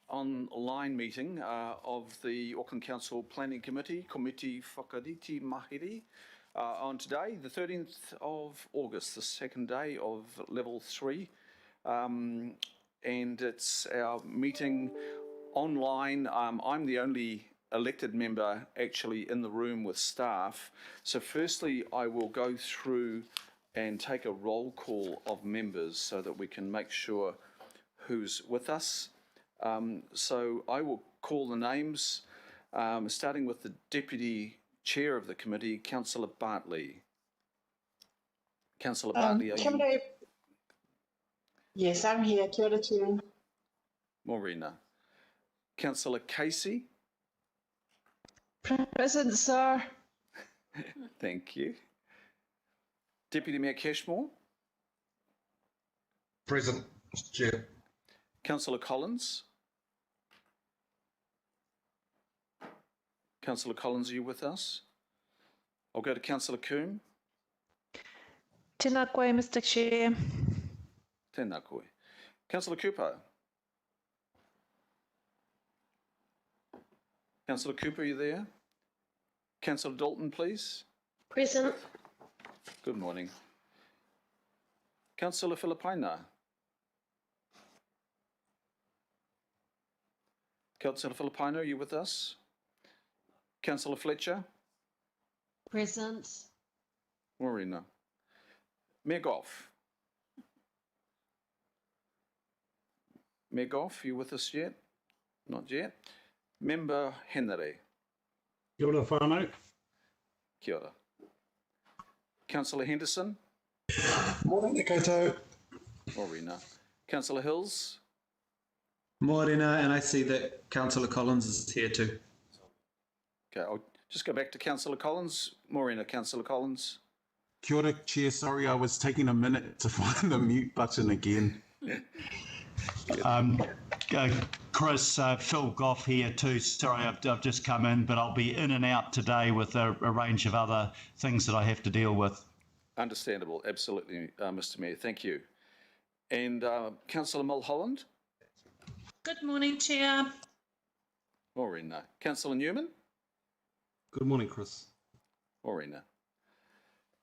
online meeting of the Auckland Council Planning Committee, Kōmiti Whakarite Mahere, on today, the 13th of August, the second day of level 3. And it's our meeting online. I'm the only elected member actually in the room with staff. So firstly, I will go through and take a roll call of members so that we can make sure who's with us. So I will call the names, starting with the Deputy Chair of the committee, Councillor Bartley. Councillor Bartley, are you? Yes, I'm here. Kia ora, Chair. Morena. Councillor Casey. Present, sir. Thank you. Deputy Mayor Cashmore. Present, Mr. Chair. Councillor Collins. Councillor Collins, are you with us? I'll go to Councillor Coombe. Tēnā koe, Mr. Chair. Tēnā koe. Councillor Cooper. Councillor Cooper, are you there? Councillor Dalton, please. Present. Good morning. Councillor Filipaina. Councillor Filipaina, are you with us? Councillor Fletcher. Present. Morena. Mayor Goff. Mayor Goff, are you with us yet? Not yet. Member Henry. Kia ora whānau. Kia ora. Councillor Henderson. Morning, te koutou. Morena. Councillor Hills. Morena, and I see that Councillor Collins is here too. Okay, I'll just go back to Councillor Collins. Morena, Councillor Collins. Kia ora, Chair. Sorry, I was taking a minute to find the mute button again. Chris, Phil Goff here too. Sorry, I've just come in, but I'll be in and out today with a range of other things that I have to deal with. Understandable, absolutely, Mr. Mayor. Thank you. And Councillor Mulholland. Good morning, Chair. Morena. Councillor Newman. Good morning, Chris. Morena.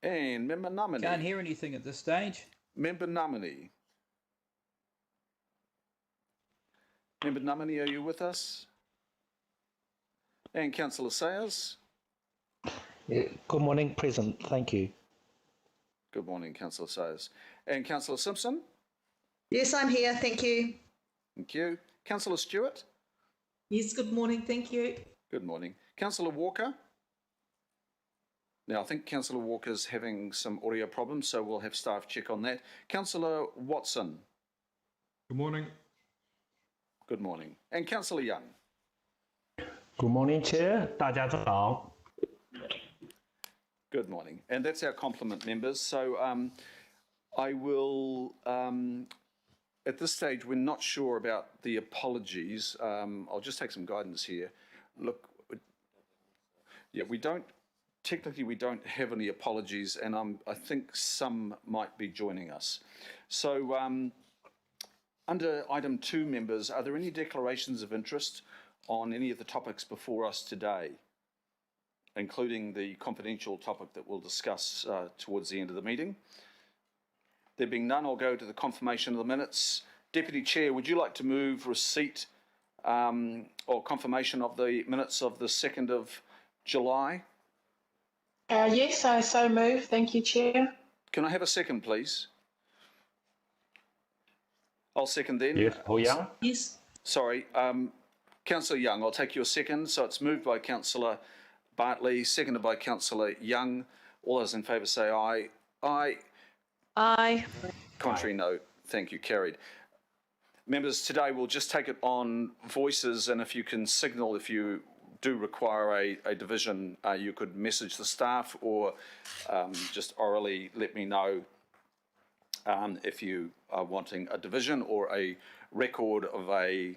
And Member Namani. Can't hear anything at this stage. Member Namani. Member Namani, are you with us? And Councillor Sayers. Yeah, good morning, present. Thank you. Good morning, Councillor Sayers. And Councillor Simpson. Yes, I'm here. Thank you. Thank you. Councillor Stewart. Yes, good morning. Thank you. Good morning. Councillor Walker. Now, I think Councillor Walker's having some audio problems, so we'll have staff check on that. Councillor Watson. Good morning. Good morning. And Councillor Young. Good morning, Chair. 大家早. Good morning. And that's our complement members. So I will, at this stage, we're not sure about the apologies. I'll just take some guidance here. Look, yeah, technically we don't have any apologies, and I think some might be joining us. So under item 2, members, are there any declarations of interest on any of the topics before us today, including the confidential topic that we'll discuss towards the end of the meeting? There being none, I'll go to the confirmation of the minutes. Deputy Chair, would you like to move receipt or confirmation of the minutes of the 2nd of July? Yes, I so move. Thank you, Chair. Can I have a second, please? I'll second then. Yes, Paul Young. Yes. Sorry, Councillor Young, I'll take your second. So it's moved by Councillor Bartley, seconded by Councillor Young. All those in favour say aye. Aye. Aye. Contrary, no. Thank you. Carried. Members, today we'll just take it on voices, and if you can signal if you do require a division, you could message the staff or just orally let me know if you are wanting a division or a record of a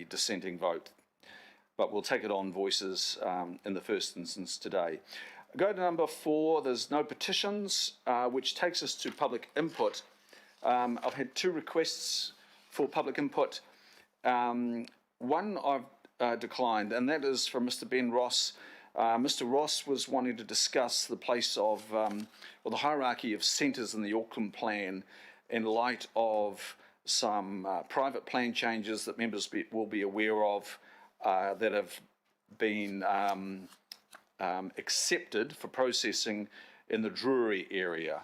dissenting vote. But we'll take it on voices in the first instance today. Go to number 4, there's no petitions, which takes us to public input. I've had 2 requests for public input One I've declined, and that is from Mr. Ben Ross. Mr. Ross was wanting to discuss the place of, or the hierarchy of centres in the Auckland plan in light of some private plan changes that members will be aware of that have been accepted for processing in the Drury area.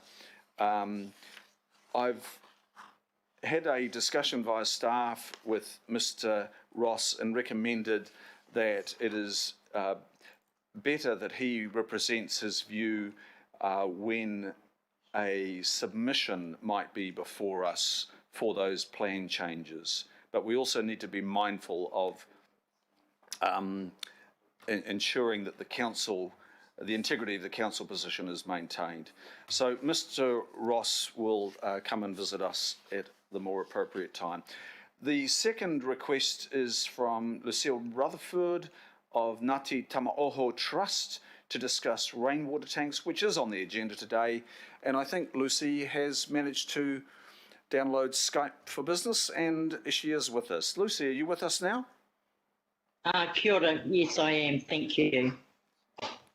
I've had a discussion via staff with Mr. Ross and recommended that it is better that he represents his view when a submission might be before us for those plan changes. But we also need to be mindful of ensuring that the integrity of the council position is maintained. So Mr. Ross will come and visit us at the more appropriate time. The second request is from Lucille Rutherford of Ngāti Tamaoho Trust to discuss rainwater tanks, which is on the agenda today. And I think Lucy has managed to download Skype for Business, and she is with us. Lucy, are you with us now? Kia ora. Yes, I am. Thank you.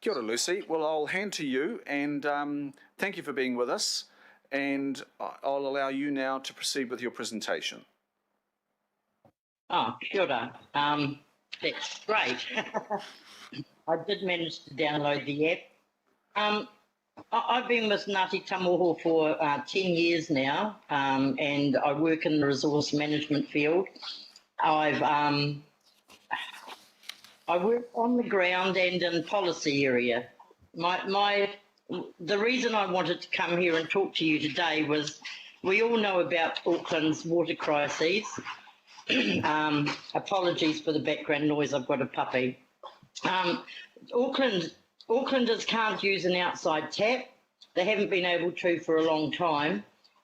Kia ora, Lucy. Well, I'll hand to you, and thank you for being with us. And I'll allow you now to proceed with your presentation. Oh, kia ora. That's great. I did manage to download the app. I've been with Ngāti Tamaoho for 10 years now, and I work in the resource management field. I work on the ground and in policy area. The reason I wanted to come here and talk to you today was we all know about Auckland's water crises. Apologies for the background noise, I've got a puppy. Aucklanders can't use an outside tap. They haven't been able to for a long time,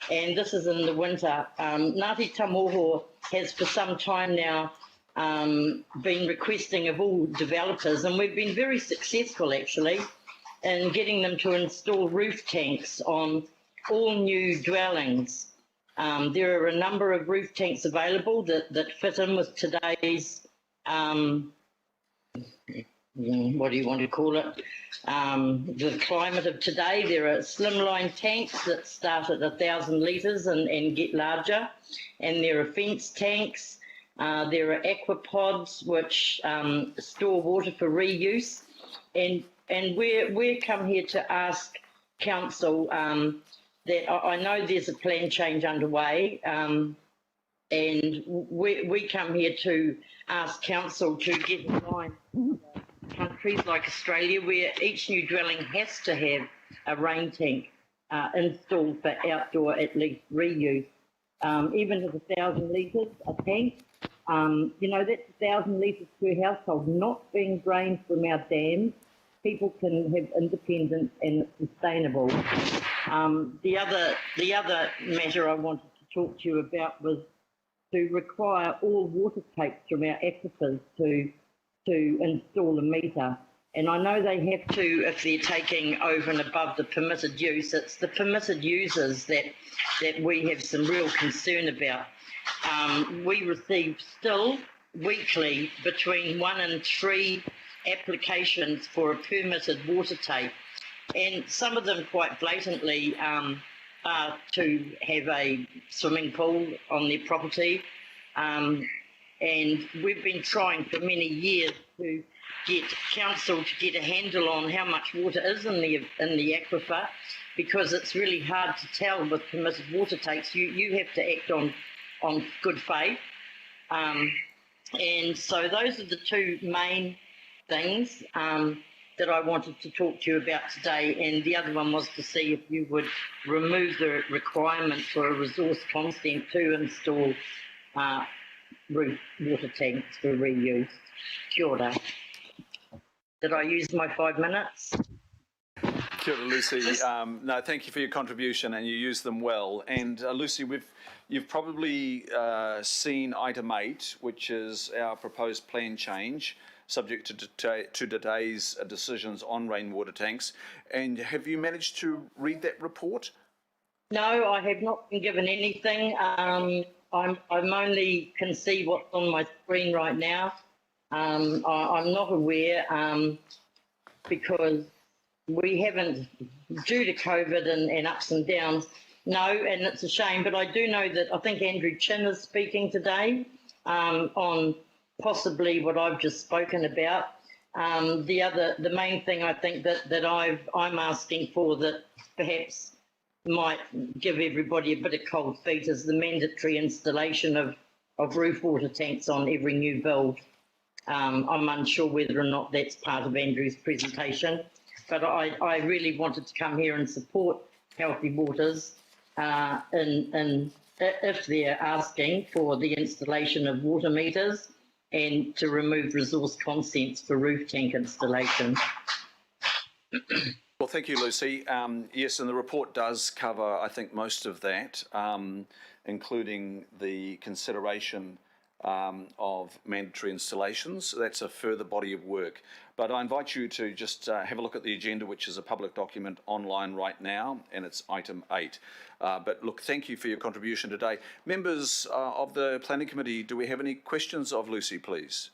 and this is in the winter. Ngāti Tamaoho has for some time now been requesting of all developers, and we've been very successful actually in getting them to install roof tanks on all new dwellings. There are a number of roof tanks available that fit in with today's, what do you want to call it, the climate of today. There are slimline tanks that start at 1,000 litres and get larger, and there are fence tanks. There are aquapods which store water for reuse, and we're come here to ask council that I know there's a plan change underway, and we come here to ask council to get in line with countries like Australia, where each new dwelling has to have a rain tank installed for outdoor at least reuse. Even at 1,000 litres a tank, that's 1,000 litres per household not being drained from our dams. People can have independence and it's sustainable. The other matter I wanted to talk to you about was to require all water takes from our aquifers to install a meter. And I know they have to if they're taking over and above the permitted use. It's the permitted users that we have some real concern about. We receive still weekly between 1 and 3 applications for a permitted water take, and some of them quite blatantly are to have a swimming pool on their property, and we've been trying for many years to get council to get a handle on how much water is in the aquifer, because it's really hard to tell with permitted water takes. You have to act on good faith, and so those are the two main things that I wanted to talk to you about today, and the other one was to see if you would remove the requirement for a resource consent to install roof water tanks for reuse. Kia ora. Did I use my 5 minutes? Kia ora, Lucy. No, thank you for your contribution, and you used them well. And Lucy, you've probably seen item 8, which is our proposed plan change, subject to today's decisions on rainwater tanks. And have you managed to read that report? No, I have not been given anything. I'm only can see what's on my screen right now. I'm not aware because we haven't, due to COVID and ups and downs. No, and it's a shame, but I do know that I think Andrew Chin is speaking today on possibly what I've just spoken about. The main thing I think that I'm asking for that perhaps might give everybody a bit of cold feet is the mandatory installation of roof water tanks on every new build. I'm unsure whether or not that's part of Andrew's presentation, but I really wanted to come here and support Healthy Waters if they're asking for the installation of water meters and to remove resource consents for roof tank installation. Well, thank you, Lucy. Yes, and the report does cover, I think, most of that, including the consideration of mandatory installations. That's a further body of work. But I invite you to just have a look at the agenda, which is a public document online right now, and it's item 8. But look, thank you for your contribution today. Members of the Planning Committee, do we have any questions of Lucy, please?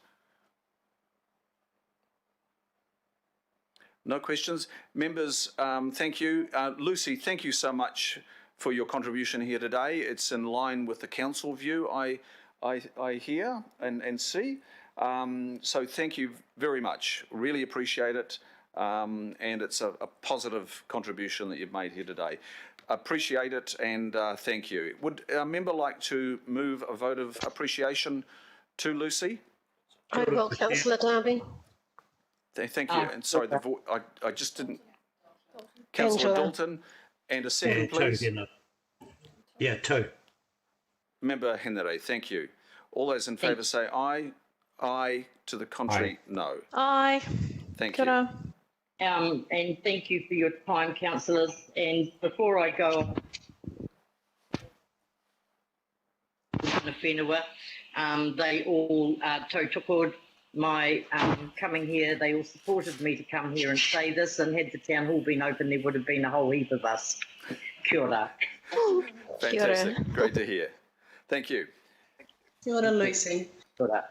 No questions? Members, thank you. Lucy, thank you so much for your contribution here today. It's in line with the council view, I hear and see. So thank you very much. Really appreciate it. And it's a positive contribution that you've made here today. Appreciate it and thank you. Would a member like to move a vote of appreciation to Lucy? I will, Councillor Darby. Thank you. And sorry, I just didn't. Councillor Angela. Dalton, and a second, please. Yeah, 2. Member Henry, thank you. All those in favour say aye. Aye. To the contrary, no. Aye. Thank Kia you. ora. And thank you for your time, councillors. And before I go on whenua, they all tautoko'd my coming here. They all supported me to come here and say this, and had the town hall been open, there would have been a whole heap of us. Kia ora. Fantastic. Great to hear. Thank you. Kia ora, Lucy. Kia ora.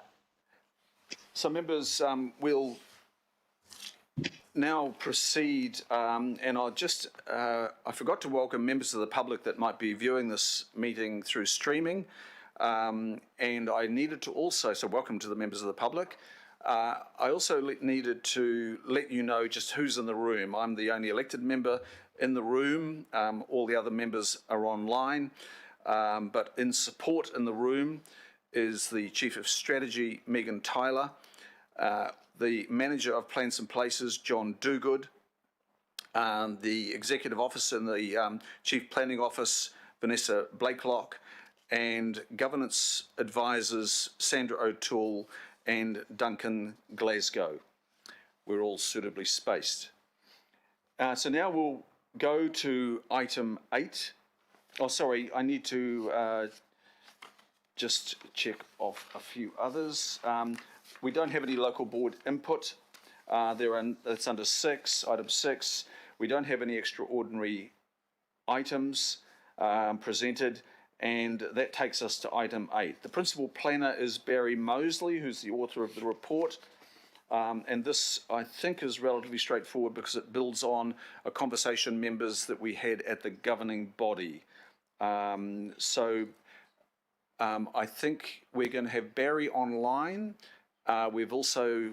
So members, we'll now proceed, and I'll just, I forgot to welcome members of the public that might be viewing this meeting through streaming, and I needed to also, so welcome to the members of the public. I also needed to let you know just who's in the room. I'm the only elected member in the room. All the other members are online, but in support in the room is the Chief of Strategy, Megan Tyler, the Manager of Plans and Places, John Dogood, the Executive Officer in the Chief Planning Office, Vanessa Blakelock, and Governance Advisors, Sandra O'Toole and Duncan Glasgow. We're all suitably spaced. So now we'll go to item 8. Oh, sorry, I need to just check off a few others. We don't have any local board input. It's under 6, item 6. We don't have any extraordinary items presented, and that takes us to item 8. The principal planner is Barry Mosley, who's the author of the report. And this, I think, is relatively straightforward because it builds on a conversation, members, that we had at the governing body. I think we're going to have Barry online. We've also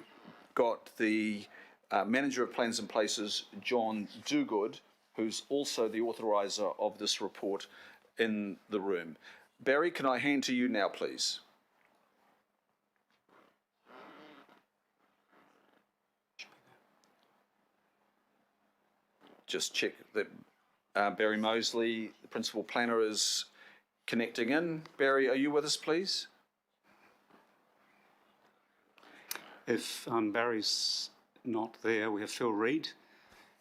got the Manager of Plans and Places, John Dogood, who's also the authoriser of this report in the room. Barry, can I hand to you now, please? Just check that Barry Mosley, the principal planner, is connecting in. Barry, are you with us, please? If Barry's not there, we have Phil Reid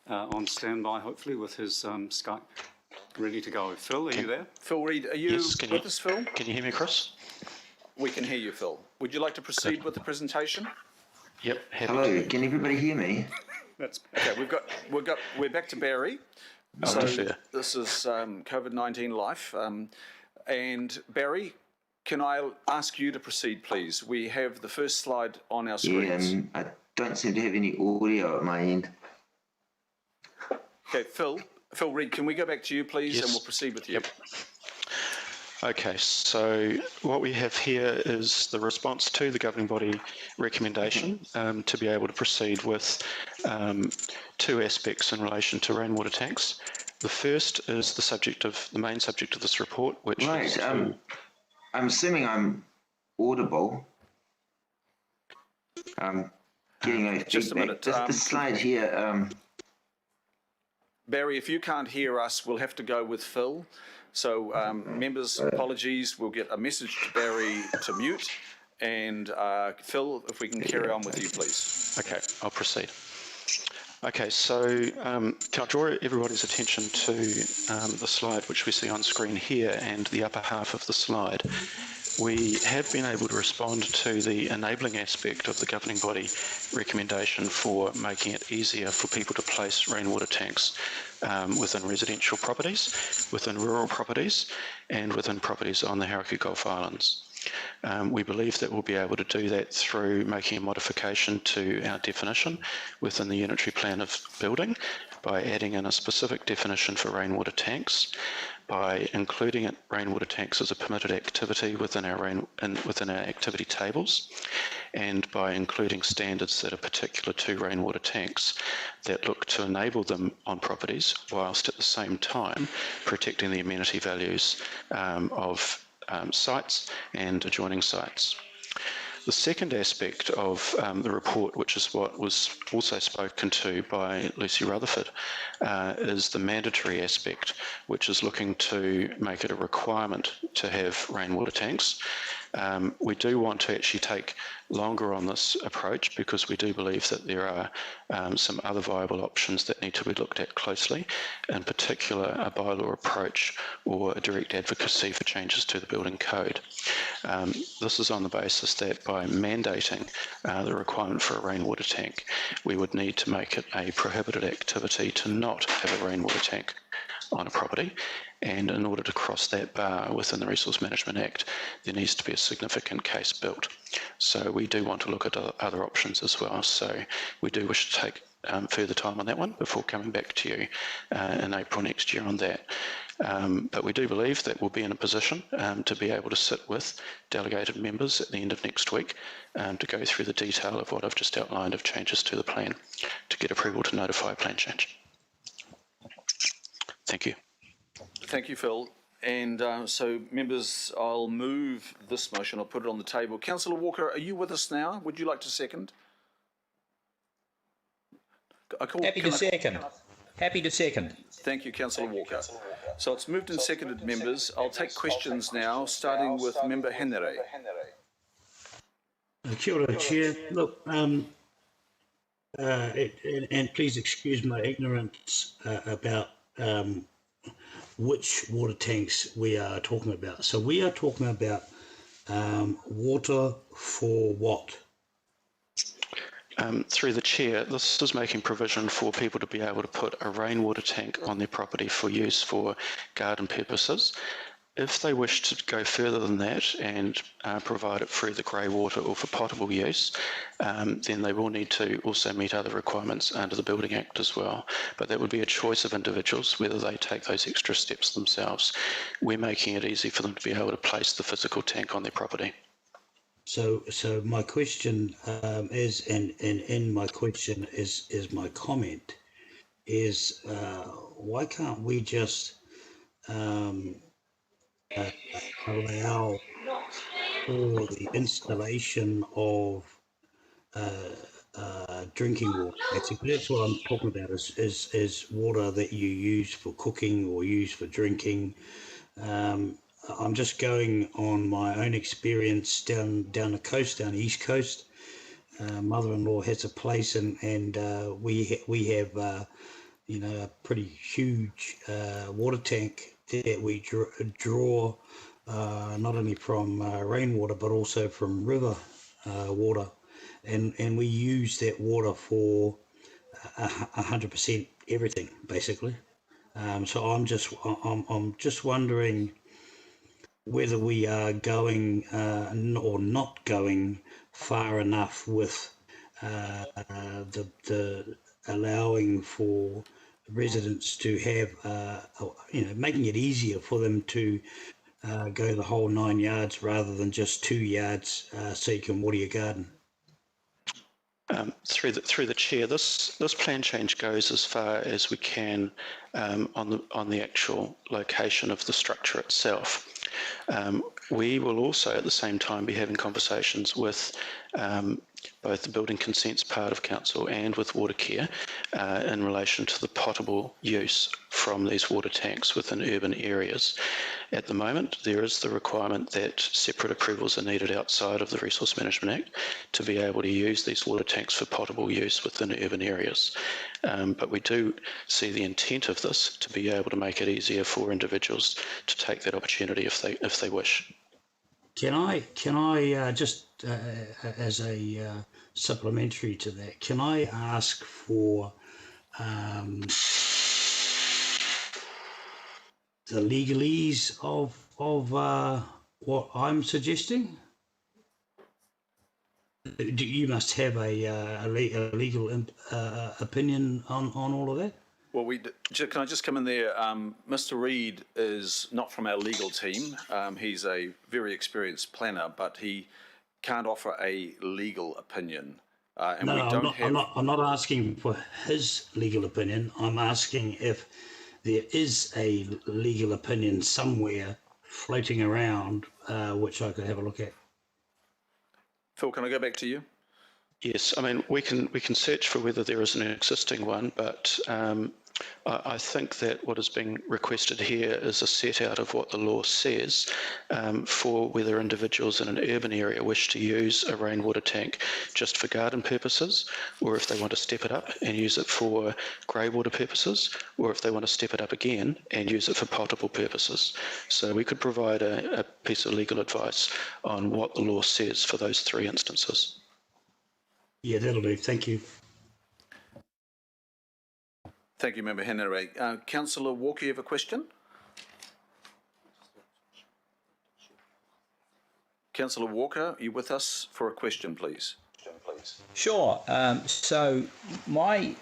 on standby, hopefully, with his Skype ready to go. Phil, are you there? Phil Reid, are you with us, Phil? Can you hear me, Chris? We can hear you, Phil. Would you like to proceed with the presentation? Yep. Hello, can everybody hear me? That's okay. We're back to Barry. So this is COVID-19 life, and Barry, can I ask you to proceed, please? We have the first slide on our screens. I don't seem to have any audio at my end. Okay, Phil Reid, can we go back to you, please, Yes. and we'll proceed with you. Yep. Okay, so what we have here is the response to the governing body recommendation to be able to proceed with two aspects in relation to rainwater tanks. The first is the main subject of this report, which is I'm assuming I'm audible. Getting a just a minute. The slide here. Barry, if you can't hear us, we'll have to go with Phil. So members, apologies. We'll get a message to Barry to mute. And Phil, if we can carry on with you, please. Okay, I'll proceed. Okay, so can I draw everybody's attention to the slide which we see on screen here and the upper half of the slide. We have been able to respond to the enabling aspect of the governing body recommendation for making it easier for people to place rainwater tanks within residential properties, within rural properties, and within properties on the Hauraki Gulf Islands. We believe that we'll be able to do that through making a modification to our definition within the unitary plan of building by adding in a specific definition for rainwater tanks, by including rainwater tanks as a permitted activity within our activity tables, and by including standards that are particular to rainwater tanks that look to enable them on properties whilst at the same time protecting the amenity values of sites and adjoining sites. The second aspect of the report, which is what was also spoken to by Lucy Rutherford, is the mandatory aspect, which is looking to make it a requirement to have rainwater tanks. We do want to actually take longer on this approach because we do believe that there are some other viable options that need to be looked at closely, in particular a bylaw approach or a direct advocacy for changes to the building code. This is on the basis that by mandating the requirement for a rainwater tank, we would need to make it a prohibited activity to not have a rainwater tank on a property, and in order to cross that bar within the Resource Management Act, there needs to be a significant case built. So we do want to look at other options as well. So we do wish to take further time on that one before coming back to you in April next year on that. But we do believe that we'll be in a position to be able to sit with delegated members at the end of next week to go through the detail of what I've just outlined of changes to the plan to get approval to notify a plan change. Thank you. Thank you, Phil. And so, members, I'll move this motion. I'll put it on the table. Councillor Walker, are you with us now? Would you like to second? Happy to second. Thank you, Councillor Walker. So it's moved and seconded, members. I'll take questions now, starting with Member Henere. Kia ora, Chair. Look, and please excuse my ignorance about which water tanks we are talking about. So we are talking about water for what? Through the Chair, this is making provision for people to be able to put a rainwater tank on their property for use for garden purposes. If they wish to go further than that and provide it for either grey water or for potable use, then they will need to also meet other requirements under the Building Act as well. But that would be a choice of individuals, whether they take those extra steps themselves. We're making it easy for them to be able to place the physical tank on their property. So my question is, and in my question is my comment, is why can't we just allow for the installation of drinking water? That's what I'm talking about, is water that you use for cooking or use for drinking. I'm just going on my own experience down the coast, down the east coast. Mother-in-law has a place, and we have a pretty huge water tank that we draw not only from rainwater but also from river water, and we use that water for 100% everything basically. So I'm just wondering whether we are going or not going far enough with the allowing for residents to have, making it easier for them to go the whole 9 yards rather than just 2 yards so you can water your garden. Through the chair, this plan change goes as far as we can on the actual location of the structure itself. We will also at the same time be having conversations with both the building consents part of council and with Watercare in relation to the potable use from these water tanks within urban areas. At the moment, there is the requirement that separate approvals are needed outside of the Resource Management Act to be able to use these water tanks for potable use within urban areas. But we do see the intent of this to be able to make it easier for individuals to take that opportunity if they wish. Can I just as a supplementary to that, can I ask for the legalese of what I'm suggesting? You must have a legal opinion on all of that. Well, can I just come in there? Mr. Reid is not from our legal team. He's a very experienced planner, but he can't offer a legal opinion. And no, we don't I'm not asking for his legal opinion. I'm asking if there is a legal opinion somewhere floating around which I could have a look at. Phil, can I go back to you? Yes, I mean we can search for whether there is an existing one, but I think that what is being requested here is a set out of what the law says for whether individuals in an urban area wish to use a rainwater tank just for garden purposes, or if they want to step it up and use it for grey water purposes, or if they want to step it up again and use it for potable purposes. So we could provide a piece of legal advice on what the law says for those three instances. Yeah, that'll do. Thank you. Thank you, Member Henry. Councillor Walker, you have a question? Councillor Walker, are you with us for a question, please? Sure. So my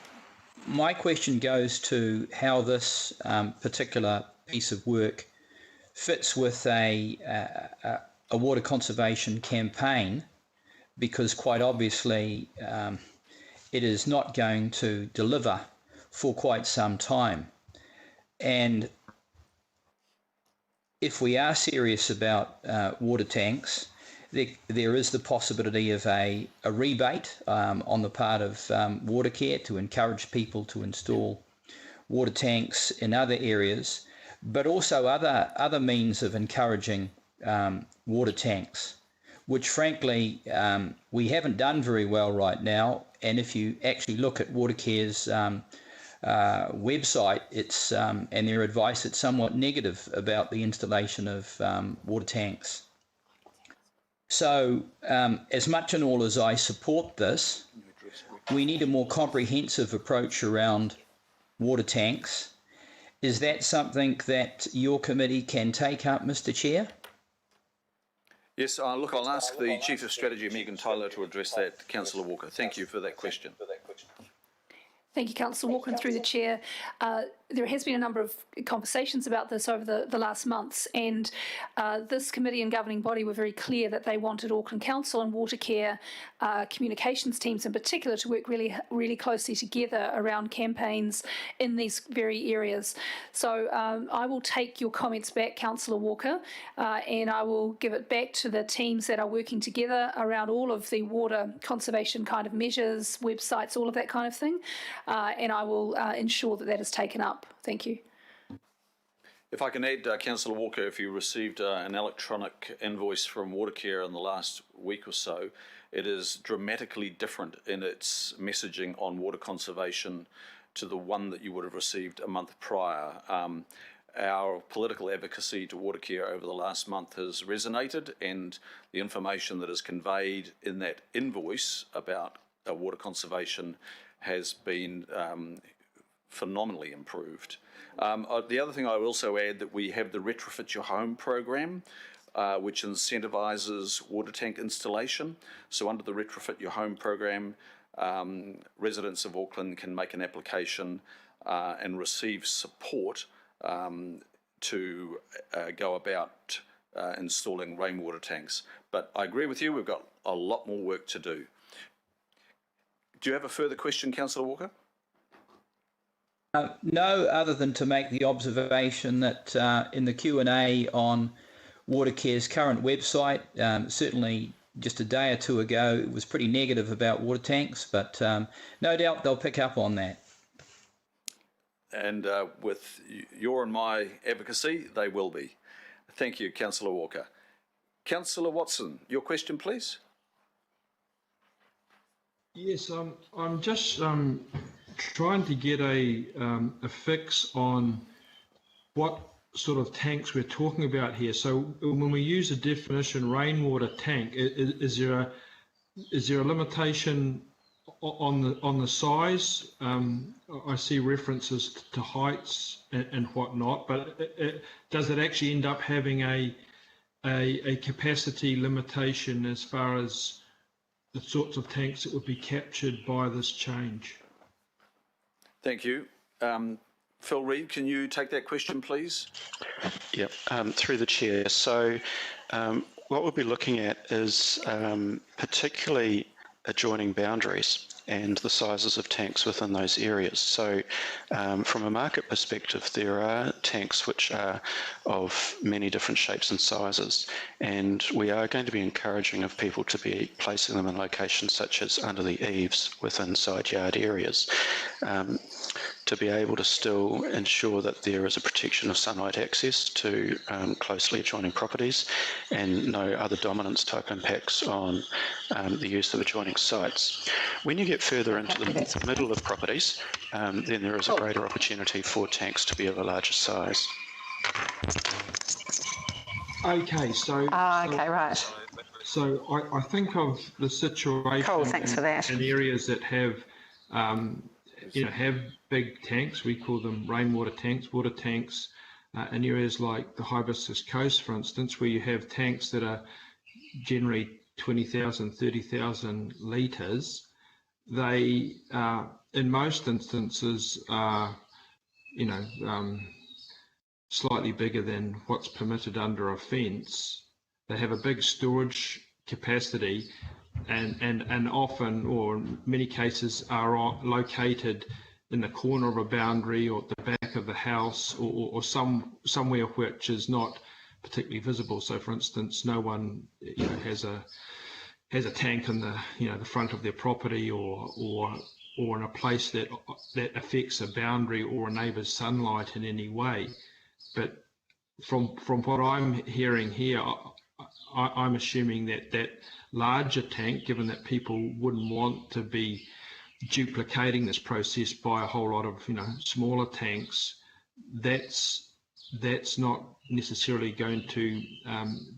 question goes to how this particular piece of work fits with a water conservation campaign, because quite obviously it is not going to deliver for quite some time. And if we are serious about water tanks, there is the possibility of a rebate on the part of Watercare to encourage people to install water tanks in other areas, but also other means of encouraging water tanks, which frankly we haven't done very well right now. And if you actually look at Watercare's website, it's and their advice, it's somewhat negative about the installation of water tanks. So as much and all as I support this, we need a more comprehensive approach around water tanks. Is that something that your committee can take up, Mr. Chair? Yes, look, I'll ask the Chief of Strategy, Megan Tyler, to address that, Councillor Walker. Thank you for that question. Thank you, Councillor Walker, and through the chair. There has been a number of conversations about this over the last months, and this committee and governing body were very clear that they wanted Auckland Council and Watercare communications teams in particular to work really closely together around campaigns in these very areas. So I will take your comments back, Councillor Walker, and I will give it back to the teams that are working together around all of the water conservation kind of measures, websites, all of that kind of thing. And I will ensure that that is taken up. Thank you. If I can add, Councillor Walker, if you received an electronic invoice from Watercare in the last week or so, it is dramatically different in its messaging on water conservation to the one that you would have received a month prior. Our political advocacy to Watercare over the last month has resonated, and the information that is conveyed in that invoice about water conservation has been phenomenally improved. The other thing I will also add that we have the Retrofit Your Home program, which incentivises water tank installation. So under the Retrofit Your Home program, residents of Auckland can make an application and receive support to go about installing rainwater tanks. But I agree with you, we've got a lot more work to do. Do you have a further question, Councillor Walker? No, other than to make the observation that in the Q&A on Watercare's current website, certainly just a day or two ago, it was pretty negative about water tanks, but no doubt they'll pick up on that. And with your and my advocacy, they will be. Thank you, Councillor Walker. Councillor Watson, your question, please. Yes, I'm just trying to get a fix on what sort of tanks we're talking about here. So when we use the definition rainwater tank, is there a limitation on the size? I see references to heights and whatnot, but does it actually end up having a capacity limitation as far as the sorts of tanks that would be captured by this change? Thank you. Phil Reid, can you take that question, please? Yep, through the chair. So what we'll be looking at is particularly adjoining boundaries and the sizes of tanks within those areas. So from a market perspective, there are tanks which are of many different shapes and sizes, and we are going to be encouraging of people to be placing them in locations such as under the eaves within side yard areas, to be able to still ensure that there is a protection of sunlight access to closely adjoining properties and no other dominance type impacts on the use of adjoining sites. When you get further into the middle of properties, then there is a greater opportunity for tanks to be of a larger size. Okay, so right. So I think of the situation Cool, thanks for that. in areas that have have big tanks. We call them rainwater tanks, water tanks, in areas like the Hibiscus Coast, for instance, where you have tanks that are generally 20,000, 30,000 litres. They, in most instances, are, slightly bigger than what's permitted under a fence. They have a big storage capacity and often, or in many cases, are located in the corner of a boundary or at the back of the house or somewhere which is not particularly visible. So, for instance, no one has a tank in the front of their property or in a place that affects a boundary or a neighbour's sunlight in any way. But from what I'm hearing here, I'm assuming that larger tank, given that people wouldn't want to be duplicating this process by a whole lot of smaller tanks, that's not necessarily going to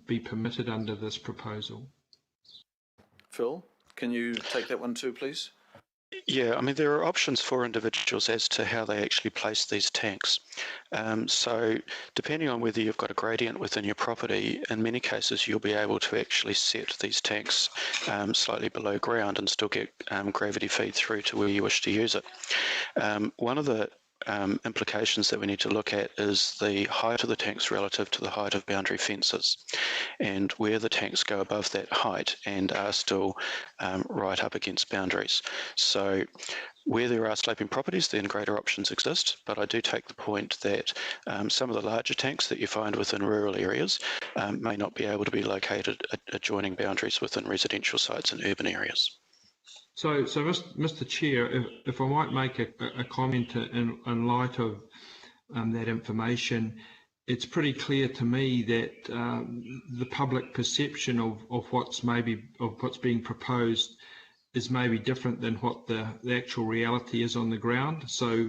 be permitted under this proposal. Phil, can you take that one too, please? Yeah, I mean, there are options for individuals as to how they actually place these tanks. So depending on whether you've got a gradient within your property, in many cases you'll be able to actually set these tanks slightly below ground and still get gravity feed through to where you wish to use it. One of the implications that we need to look at is the height of the tanks relative to the height of boundary fences, and where the tanks go above that height and are still right up against boundaries. So where there are sloping properties, then greater options exist, but I do take the point that some of the larger tanks that you find within rural areas may not be able to be located adjoining boundaries within residential sites in urban areas. So, Mr. Chair, if I might make a comment in light of that information, it's pretty clear to me that the public perception of what's being proposed is maybe different than what the actual reality is on the ground. So,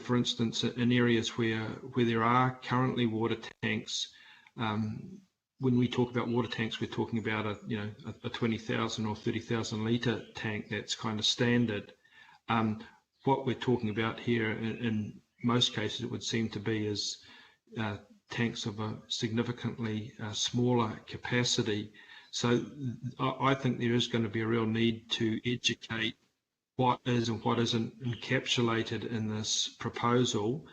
for instance, in areas where there are currently water tanks, when we talk about water tanks, we're talking about a 20,000 or 30,000 litre tank. That's kind of standard. What we're talking about here, in most cases, it would seem to be is tanks of a significantly smaller capacity. So I think there is going to be a real need to educate what is and what isn't encapsulated in this proposal.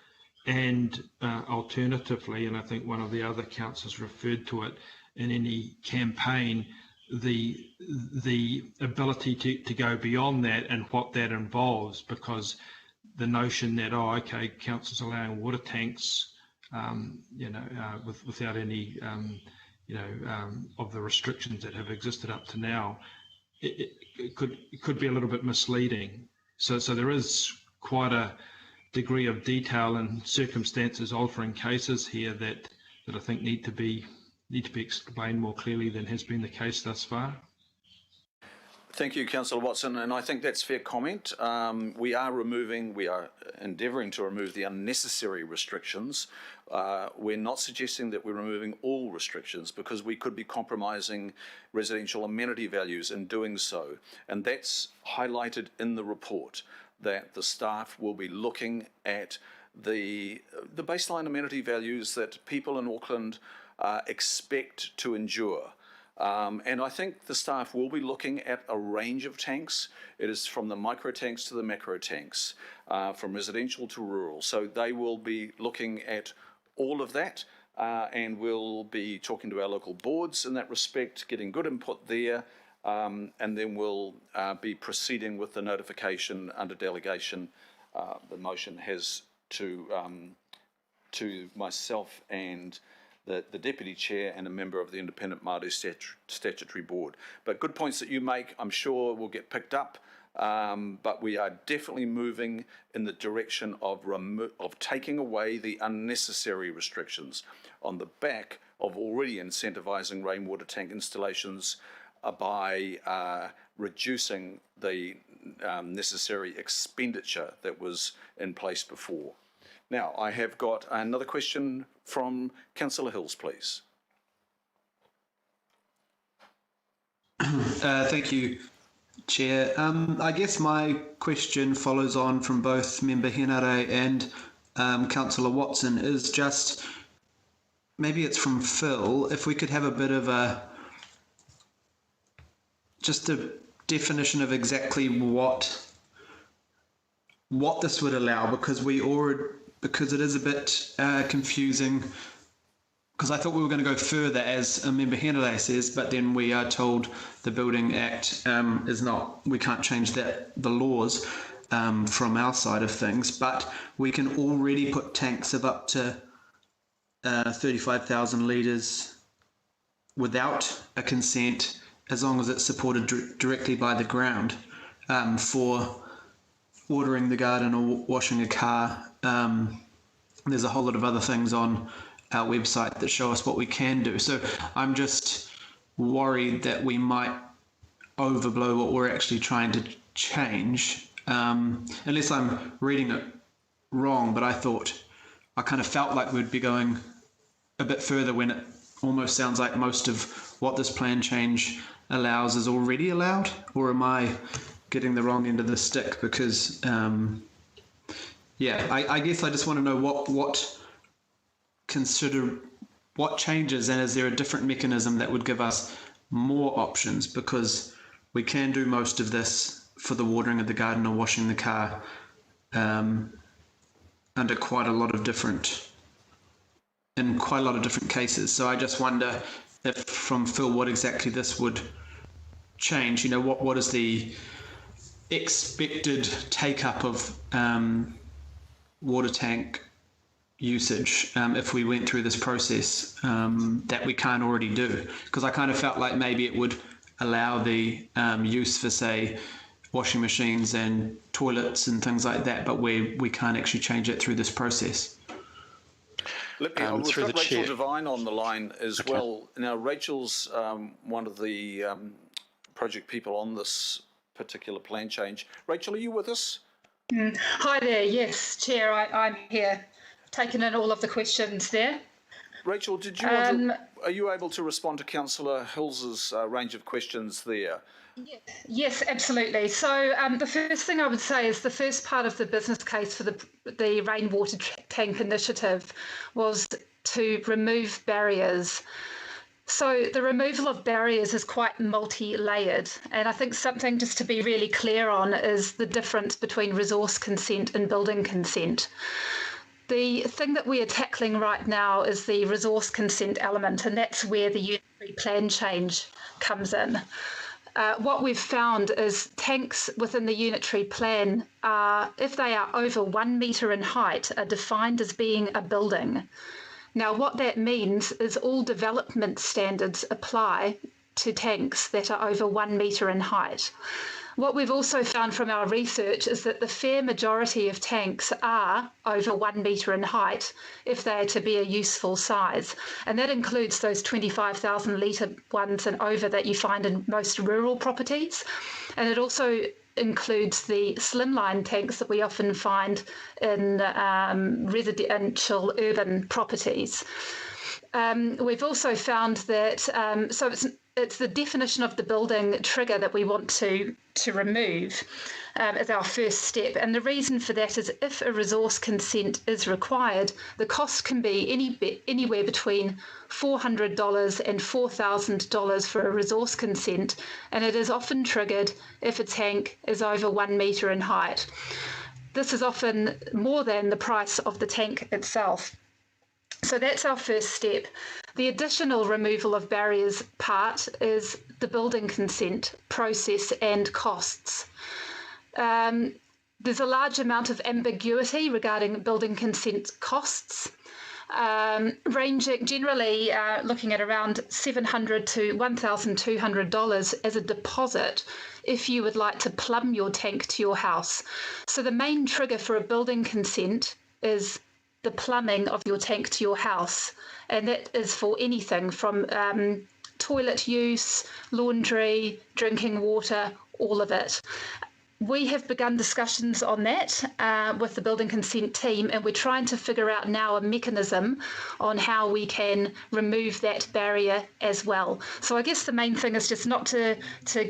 And alternatively, and I think one of the other councillors referred to it, in any campaign, the ability to go beyond that and what that involves, because the notion that, oh, okay, council's allowing water tanks, without any, of the restrictions that have existed up to now, it could be a little bit misleading. So there is quite a degree of detail and circumstances altering cases here that I think need to be explained more clearly than has been the case thus far. Thank you, Councillor Watson, and I think that's fair comment. We are endeavouring to remove the unnecessary restrictions. We're not suggesting that we're removing all restrictions, because we could be compromising residential amenity values in doing so. And that's highlighted in the report, that the staff will be looking at the baseline amenity values that people in Auckland expect to endure. And I think the staff will be looking at a range of tanks. It is from the micro tanks to the macro tanks, from residential to rural. So they will be looking at all of that, and we'll be talking to our local boards in that respect, getting good input there, and then we'll be proceeding with the notification under delegation. The motion has to myself and the Deputy Chair and a member of the Independent Māori Statutory Board. But good points that you make, I'm sure will get picked up, but we are definitely moving in the direction of taking away the unnecessary restrictions on the back of already incentivising rainwater tank installations by reducing the necessary expenditure that was in place before. Now, I have got another question from Councillor Hills, please. Thank you, Chair. I guess my question follows on from both Member Henare and Councillor Watson, is just, maybe it's from Phil, if we could have a bit of just a definition of exactly what this would allow, because it is a bit confusing, because I thought we were going to go further, as Member Henare says, but then we are told the Building Act is not, we can't change the laws from our side of things, but we can already put tanks of up to 35,000 litres without a consent, as long as it's supported directly by the ground, for watering the garden or washing a car. There's a whole lot of other things on our website that show us what we can do. So I'm just worried that we might overblow what we're actually trying to change, unless I'm reading it wrong, but I kind of felt like we'd be going a bit further when it almost sounds like most of what this plan change allows is already allowed. Or am I getting the wrong end of the stick? Because I guess I just want to know what changes, and is there a different mechanism that would give us more options, because we can do most of this for the watering of the garden or washing the car under quite a lot of different cases. So I just wonder if, from Phil, what exactly this would change. What is the expected take-up of water tank usage if we went through this process that we can't already do? Because I kind of felt like maybe it would allow the use for, say, washing machines and toilets and things like that, but we can't actually change it through this process. We've got Rachel Devine on the line as well. Now, Rachel's one of the project people on this particular plan change. Rachel, are you with us? Hi there. Yes, Chair, I'm here, taking in all of the questions there. Rachel, are you able to respond to Councillor Hills's range of questions there? Yes, absolutely. So the first thing I would say is the first part of the business case for the rainwater tank initiative was to remove barriers. So the removal of barriers is quite multi-layered, and I think something just to be really clear on is the difference between resource consent and building consent. The thing that we are tackling right now is the resource consent element, and that's where the unitary plan change comes in. What we've found is tanks within the unitary plan are, if they are over 1 metre in height, are defined as being a building. Now, what that means is all development standards apply to tanks that are over 1 metre in height. What we've also found from our research is that the fair majority of tanks are over 1 metre in height if they are to be a useful size. And that includes those 25,000 litre ones and over that you find in most rural properties. And it also includes the slimline tanks that we often find in residential urban properties. We've also found that, so it's the definition of the building trigger that we want to remove as our first step. And the reason for that is if a resource consent is required, the cost can be anywhere between $400 and $4,000 for a resource consent, and it is often triggered if a tank is over 1 metre in height. This is often more than the price of the tank itself. So that's our first step. The additional removal of barriers part is the building consent process and costs. There's a large amount of ambiguity regarding building consent costs, ranging generally looking at around $700 to $1,200 as a deposit if you would like to plumb your tank to your house. So the main trigger for a building consent is the plumbing of your tank to your house, and that is for anything from toilet use, laundry, drinking water, all of it. We have begun discussions on that with the building consent team, and we're trying to figure out now a mechanism on how we can remove that barrier as well. So I guess the main thing is just not to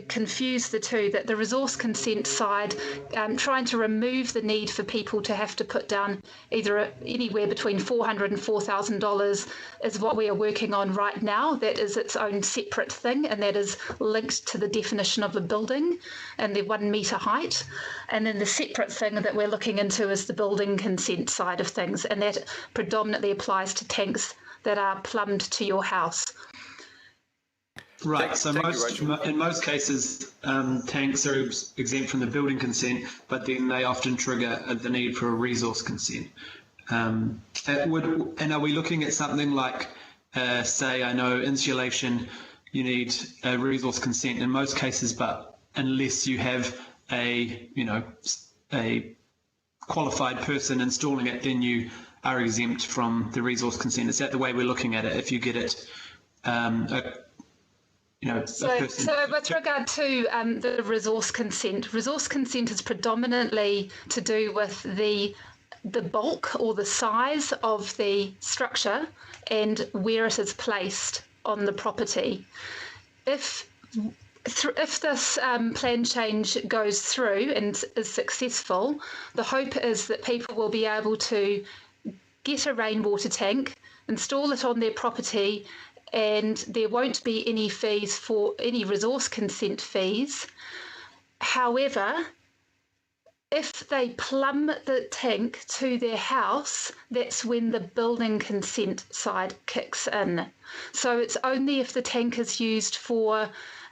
confuse the two, that the resource consent side, trying to remove the need for people to have to put down either anywhere between $400 and $4,000 is what we are working on right now. That is its own separate thing, and that is linked to the definition of a building and the 1 metre height. And then the separate thing that we're looking into is the building consent side of things, and that predominantly applies to tanks that are plumbed to your house. Right, so in most cases, tanks are exempt from the building consent, but then they often trigger the need for a resource consent. And are we looking at something like, say, I know insulation, you need a resource consent in most cases, but unless you have a qualified person installing it, then you are exempt from the resource consent. Is that the way we're looking at it? If you get it, So with regard to the resource consent is predominantly to do with the bulk or the size of the structure and where it is placed on the property. If this plan change goes through and is successful, the hope is that people will be able to get a rainwater tank, install it on their property, and there won't be any fees for any resource consent fees. However, if they plumb the tank to their house, that's when the building consent side kicks in. So it's only if the tank is used for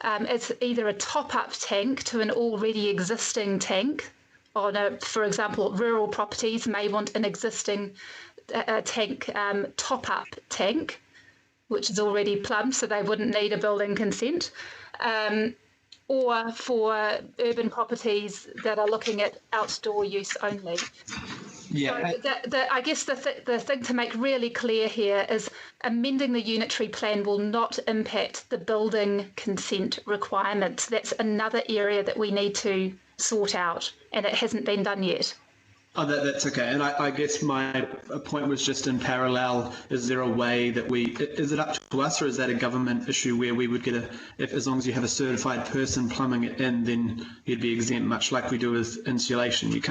it's either a top-up tank to an already existing tank. For example, rural properties may want an existing tank, top-up tank, which is already plumbed, so they wouldn't need a building consent. Or for urban properties that are looking at outdoor use only. Yeah. So I guess the thing to make really clear here is amending the unitary plan will not impact the building consent requirements. That's another area that we need to sort out, and it hasn't been done yet. Oh, that's okay. And I guess my point was just in parallel, is there a way that is it up to us, or is that a government issue where we would get as long as you have a certified person plumbing it in, then you'd be exempt, much like we do with insulation. You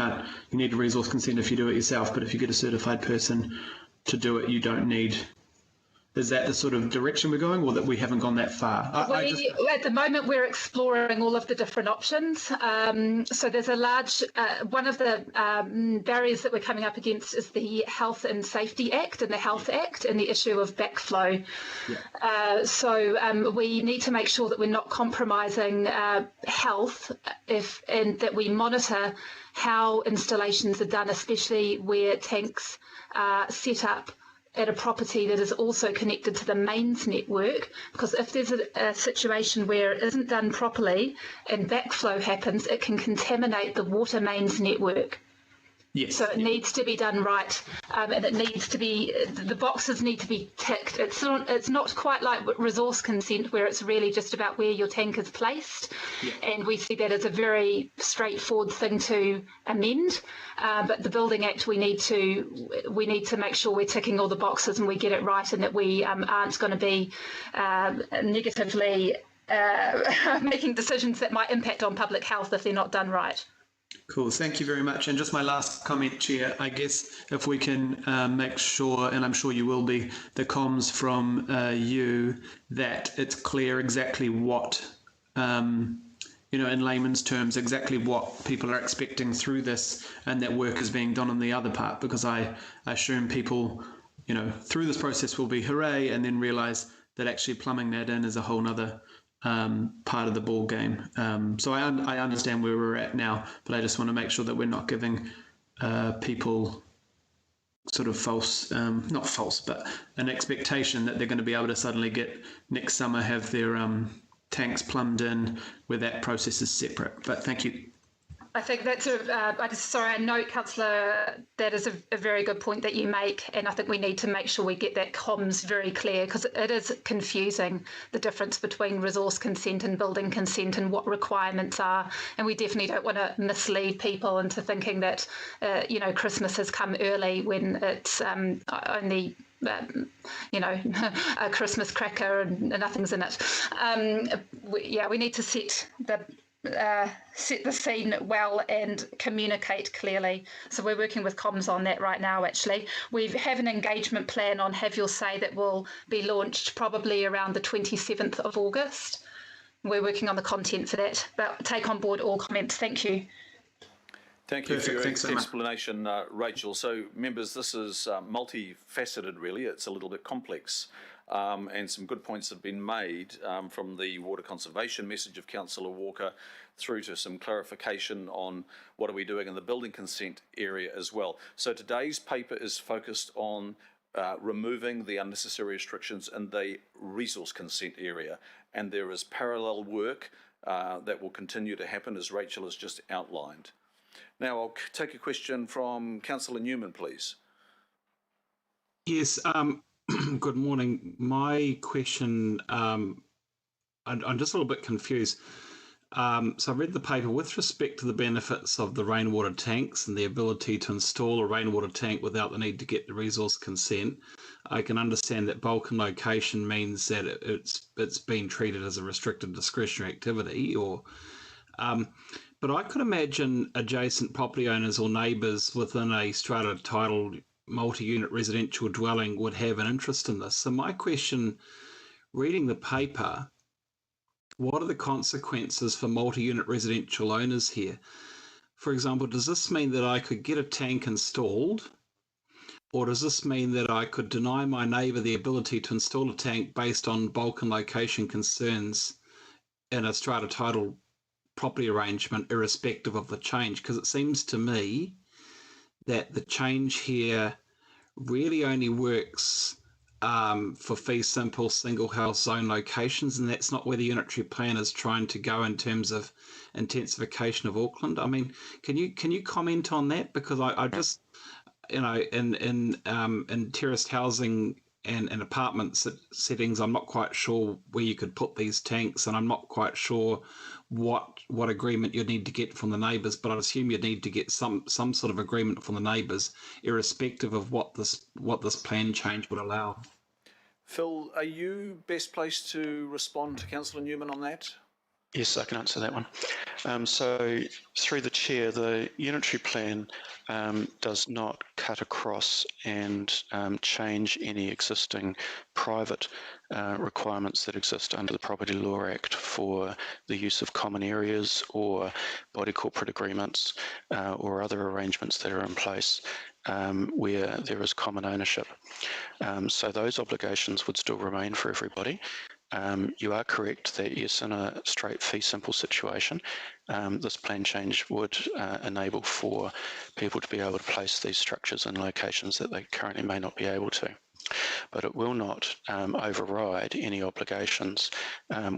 need a resource consent if you do it yourself, but if you get a certified person to do it, you don't need Is that the sort of direction we're going, or that we haven't gone that far? At the moment, we're exploring all of the different options. So there's a large, one of the barriers that we're coming up against is the Health and Safety Act and the Health Act and the issue of backflow. So we need to make sure that we're not compromising health and that we monitor how installations are done, especially where tanks are set up at a property that is also connected to the mains network, because if there's a situation where it isn't done properly and backflow happens, it can contaminate the water mains network. Yes. So it needs to be done right, and it needs to be, the boxes need to be ticked. It's not quite like resource consent, where it's really just about where your tank is placed, and we see that as a very straightforward thing to amend. But the Building Act, we need to make sure we're ticking all the boxes and we get it right, and that we aren't going to be negatively making decisions that might impact on public health if they're not done right. Cool, thank you very much. And just my last comment, Chair, I guess if we can make sure, and I'm sure you will be, the comms from you, that it's clear exactly what, in layman's terms, exactly what people are expecting through this, and that work is being done on the other part, because I assume people, through this process will be hooray, and then realise that actually plumbing that in is a whole nother part of the ball game. So I understand where we're at now, but I just want to make sure that we're not giving people sort of false, not false, but an expectation that they're going to be able to suddenly get next summer have their tanks plumbed in where that process is separate. But thank you. I think that's I note, Councillor, that is a very good point that you make, and I think we need to make sure we get that comms very clear, because it is confusing, the difference between resource consent and building consent and what requirements are, and we definitely don't want to mislead people into thinking that Christmas has come early when it's only a Christmas cracker and nothing's in it. We need to set the scene well and communicate clearly. So we're working with comms on that right now, actually. We have an engagement plan on Have Your Say that will be launched probably around the 27th of August. We're working on the content for that, but take on board all comments. Thank you. Thank you for your explanation, Rachel. So, members, this is multifaceted, really. It's a little bit complex. And some good points have been made from the water conservation message of Councillor Walker through to some clarification on what are we doing in the building consent area as well. So today's paper is focused on removing the unnecessary restrictions in the resource consent area, and there is parallel work that will continue to happen, as Rachel has just outlined. Now I'll take a question from Councillor Newman, please. Yes. Good morning. My question, I'm just a little bit confused. So I read the paper with respect to the benefits of the rainwater tanks and the ability to install a rainwater tank without the need to get the resource consent. I can understand that bulk and location means that it's been treated as a restricted discretionary activity, but I could imagine adjacent property owners or neighbours within a strata titled multi-unit residential dwelling would have an interest in this. So my question, reading the paper, what are the consequences for multi-unit residential owners here? For example, does this mean that I could get a tank installed, or does this mean that I could deny my neighbour the ability to install a tank based on bulk and location concerns in a strata title property arrangement, irrespective of the change? Because it seems to me that the change here really only works for fee simple single house zone locations, and that's not where the unitary plan is trying to go in terms of intensification of Auckland. I mean, can you comment on that? Because I just, in terraced housing and apartment settings, I'm not quite sure where you could put these tanks, and I'm not quite sure what agreement you'd need to get from the neighbours, but I'd assume you'd need to get some sort of agreement from the neighbours, irrespective of what this plan change would allow. Phil, are you best placed to respond to Councillor Newman on that? Yes, I can answer that one. So through the chair, the unitary plan does not cut across and change any existing private requirements that exist under the Property Law Act for the use of common areas or body corporate agreements or other arrangements that are in place where there is common ownership. So those obligations would still remain for everybody. You are correct that yes, in a straight fee simple situation, this plan change would enable for people to be able to place these structures in locations that they currently may not be able to. But it will not override any obligations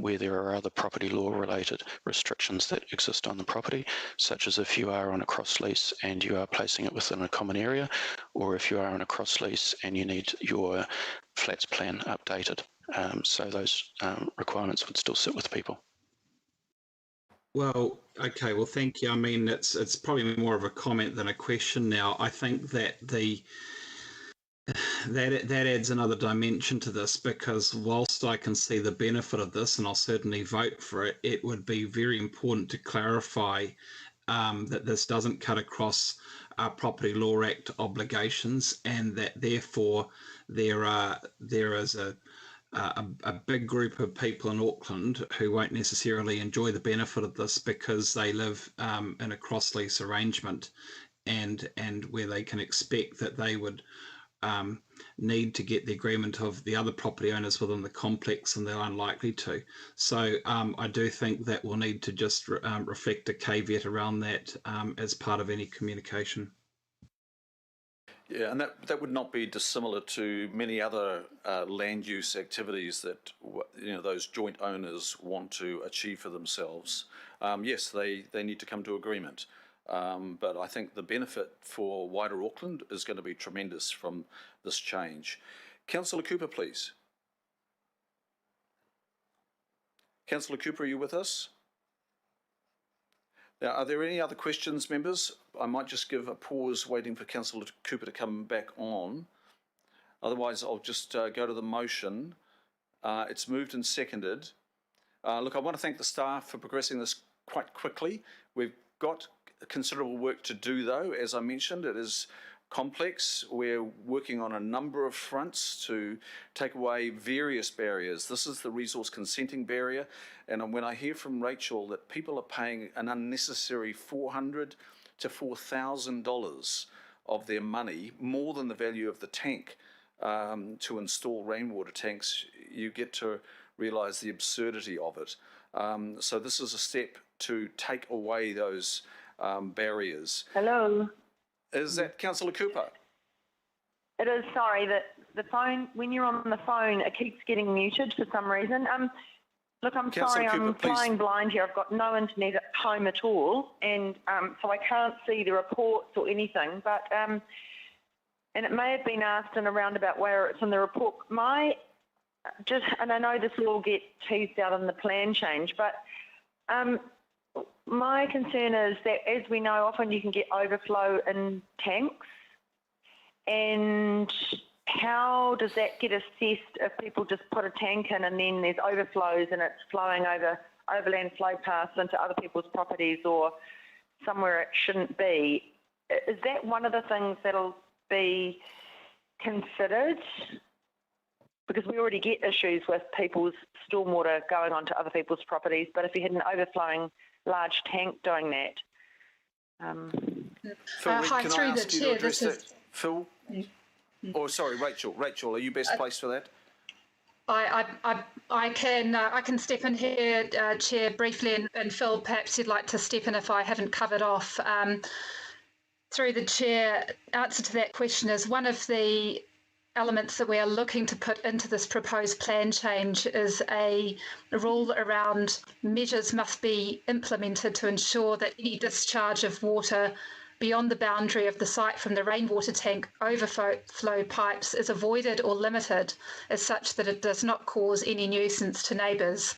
where there are other property law related restrictions that exist on the property, such as if you are on a cross lease and you are placing it within a common area, or if you are on a cross lease and you need your flats plan updated. So those requirements would still sit with people. Well, okay. Well, thank you. I mean, it's probably more of a comment than a question now. I think that that adds another dimension to this, because whilst I can see the benefit of this and I'll certainly vote for it, it would be very important to clarify that this doesn't cut across our Property Law Act obligations, and that therefore there is a big group of people in Auckland who won't necessarily enjoy the benefit of this because they live in a cross-lease arrangement, and where they can expect that they would need to get the agreement of the other property owners within the complex, and they're unlikely to. So I do think that we'll need to just reflect a caveat around that as part of any communication. Yeah, and that would not be dissimilar to many other land use activities that those joint owners want to achieve for themselves. Yes, they need to come to agreement, but I think the benefit for wider Auckland is going to be tremendous from this change. Councillor Cooper, please. Councillor Cooper, are you with us? Now, are there any other questions, members? I might just give a pause waiting for Councillor Cooper to come back on. Otherwise, I'll just go to the motion. It's moved and seconded. Look, I want to thank the staff for progressing this quite quickly. We've got considerable work to do, though. As I mentioned, it is complex. We're working on a number of fronts to take away various barriers. This is the resource consenting barrier, and when I hear from Rachel that people are paying an unnecessary $400 to $4,000 of their money, more than the value of the tank, to install rainwater tanks, you get to realise the absurdity of it. So this is a step to take away those barriers. Hello. Is that Councillor Cooper? It is. Sorry, that the phone, when you're on the phone, it keeps getting muted for some reason. Look, I'm sorry, I'm flying blind here. I've got no internet at home at all, and so I can't see the reports or anything. But and it may have been asked in a roundabout way, or it's in the report. And I know this will all get teased out in the plan change, but my concern is that, as we know, often you can get overflow in tanks, and how does that get assessed if people just put a tank in and then there's overflows and it's flowing over overland flow paths into other people's properties or somewhere it shouldn't be? Is that one of the things that'll be considered? Because we already get issues with people's stormwater going onto other people's properties, but if you had an overflowing large tank doing that. Phil, Hi, can I through the ask you to chair, address this is... that? Phil? Oh, sorry, Rachel. Rachel, are you best placed for that? I can step in here, Chair, briefly, and Phil, perhaps you'd like to step in if I haven't covered off. Through the Chair, answer to that question is one of the elements that we are looking to put into this proposed plan change is a rule around measures must be implemented to ensure that any discharge of water beyond the boundary of the site from the rainwater tank overflow pipes is avoided or limited as such that it does not cause any nuisance to neighbours.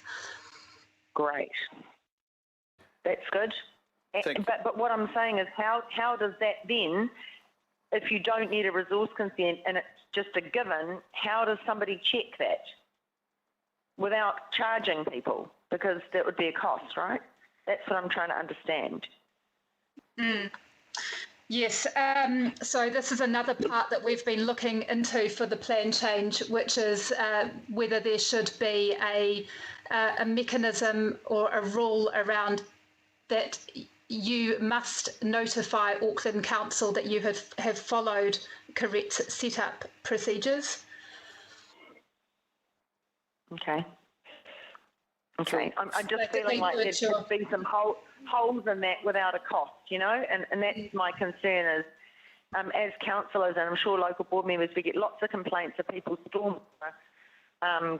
Great. That's good. But what I'm saying is how does that then, if you don't need a resource consent and it's just a given, how does somebody check that without charging people? Because that would be a cost, right? That's what I'm trying to understand. Yes, so this is another part that we've been looking into for the plan change, which is whether there should be a mechanism or a rule around that you must notify Auckland Council that you have followed correct setup procedures. Okay. Okay, I'm just feeling like there's just been some holes in that without a cost, you know, and that's my concern is, as councillors and I'm sure local board members, we get lots of complaints of people's stormwater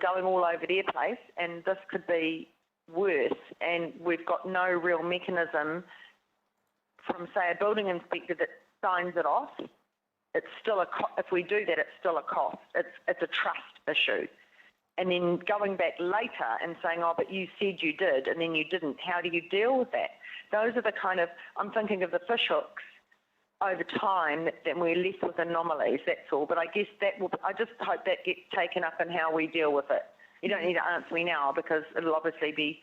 going all over their place, and this could be worse, and we've got no real mechanism from, say, a building inspector that signs it off. It's still if we do that, it's still a cost. It's a trust issue. And then going back later and saying, oh, but you said you did, and then you didn't. How do you deal with that? Those are the kind of, I'm thinking of the fishhooks over time, that we're left with anomalies, that's all. But I guess I just hope that gets taken up in how we deal with it. You don't need to answer me now because it'll obviously be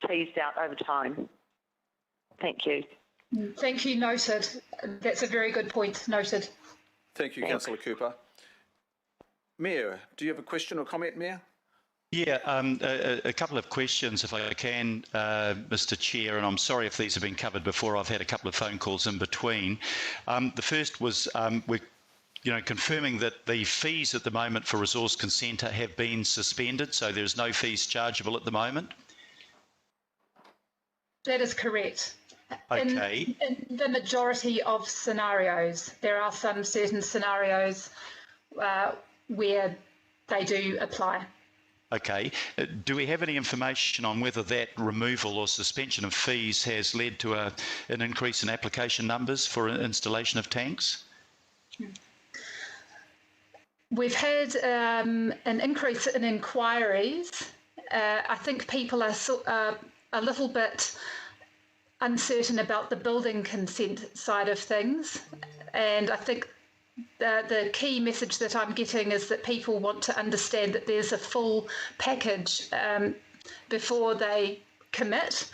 teased out over time. Thank you. Thank you, noted. That's a very good point, noted. Thank you, Councillor Cooper. Mayor, do you have a question or comment, Mayor? Yeah, a couple of questions, if I can, Mr. Chair, and I'm sorry if these have been covered before. I've had a couple of phone calls in between. The first was we're confirming that the fees at the moment for resource consent have been suspended, so there's no fees chargeable at the moment. That is correct. Okay. In the majority of scenarios, there are some certain scenarios where they do apply. Okay. Do we have any information on whether that removal or suspension of fees has led to an increase in application numbers for installation of tanks? We've had an increase in inquiries. I think people are a little bit uncertain about the building consent side of things, and I think the key message that I'm getting is that people want to understand that there's a full package before they commit.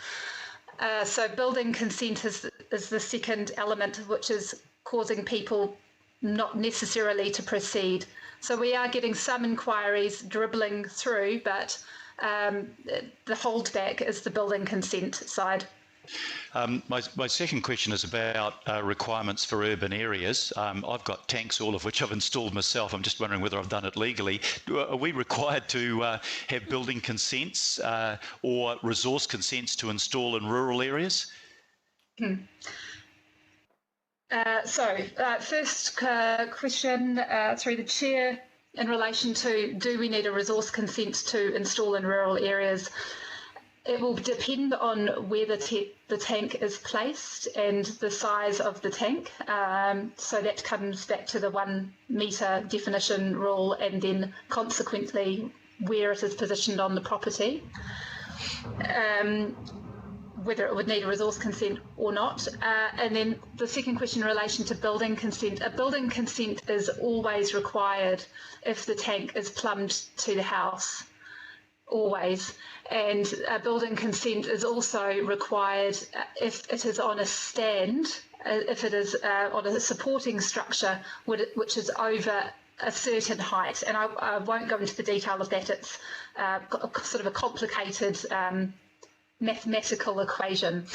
So building consent is the second element, which is causing people not necessarily to proceed. So we are getting some inquiries dribbling through, but the holdback is the building consent side. My second question is about requirements for urban areas. I've got tanks, all of which I've installed myself. I'm just wondering whether I've done it legally. Are we required to have building consents or resource consents to install in rural areas? First question through the chair in relation to do we need a resource consent to install in rural areas? It will depend on where the tank is placed and the size of the tank. So that comes back to the 1 metre definition rule, and then consequently where it is positioned on the property, whether it would need a resource consent or not. And then the second question in relation to building consent. A building consent is always required if the tank is plumbed to the house. Always. And a building consent is also required if it is on a stand, if it is on a supporting structure which is over a certain height. And I won't go into the detail of that. It's sort of a complicated mathematical equation,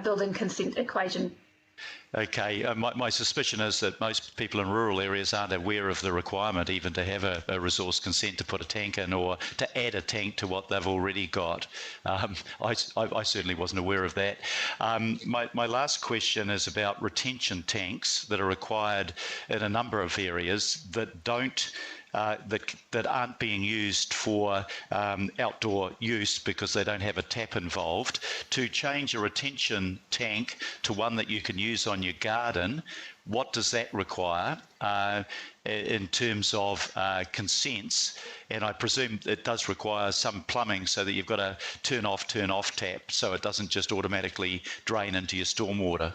building consent equation. Okay, my suspicion is that most people in rural areas aren't aware of the requirement even to have a resource consent to put a tank in or to add a tank to what they've already got. I certainly wasn't aware of that. My last question is about retention tanks that are required in a number of areas that don't that aren't being used for outdoor use because they don't have a tap involved. To change a retention tank to one that you can use on your garden, what does that require in terms of consents? And I presume it does require some plumbing so that you've got a turn off tap so it doesn't just automatically drain into your stormwater.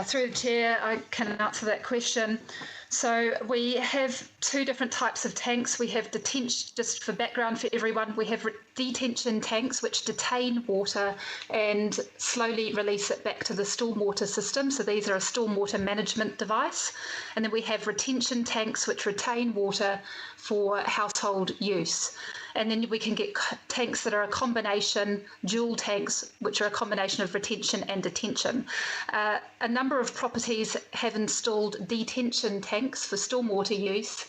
Through the chair, I can answer that question. So we have two different types of tanks. We have detention, just for background for everyone, we have detention tanks which detain water and slowly release it back to the stormwater system. So these are a stormwater management device. And then we have retention tanks which retain water for household use. And then we can get tanks that are a combination, dual tanks, which are a combination of retention and detention. A number of properties have installed detention tanks for stormwater use.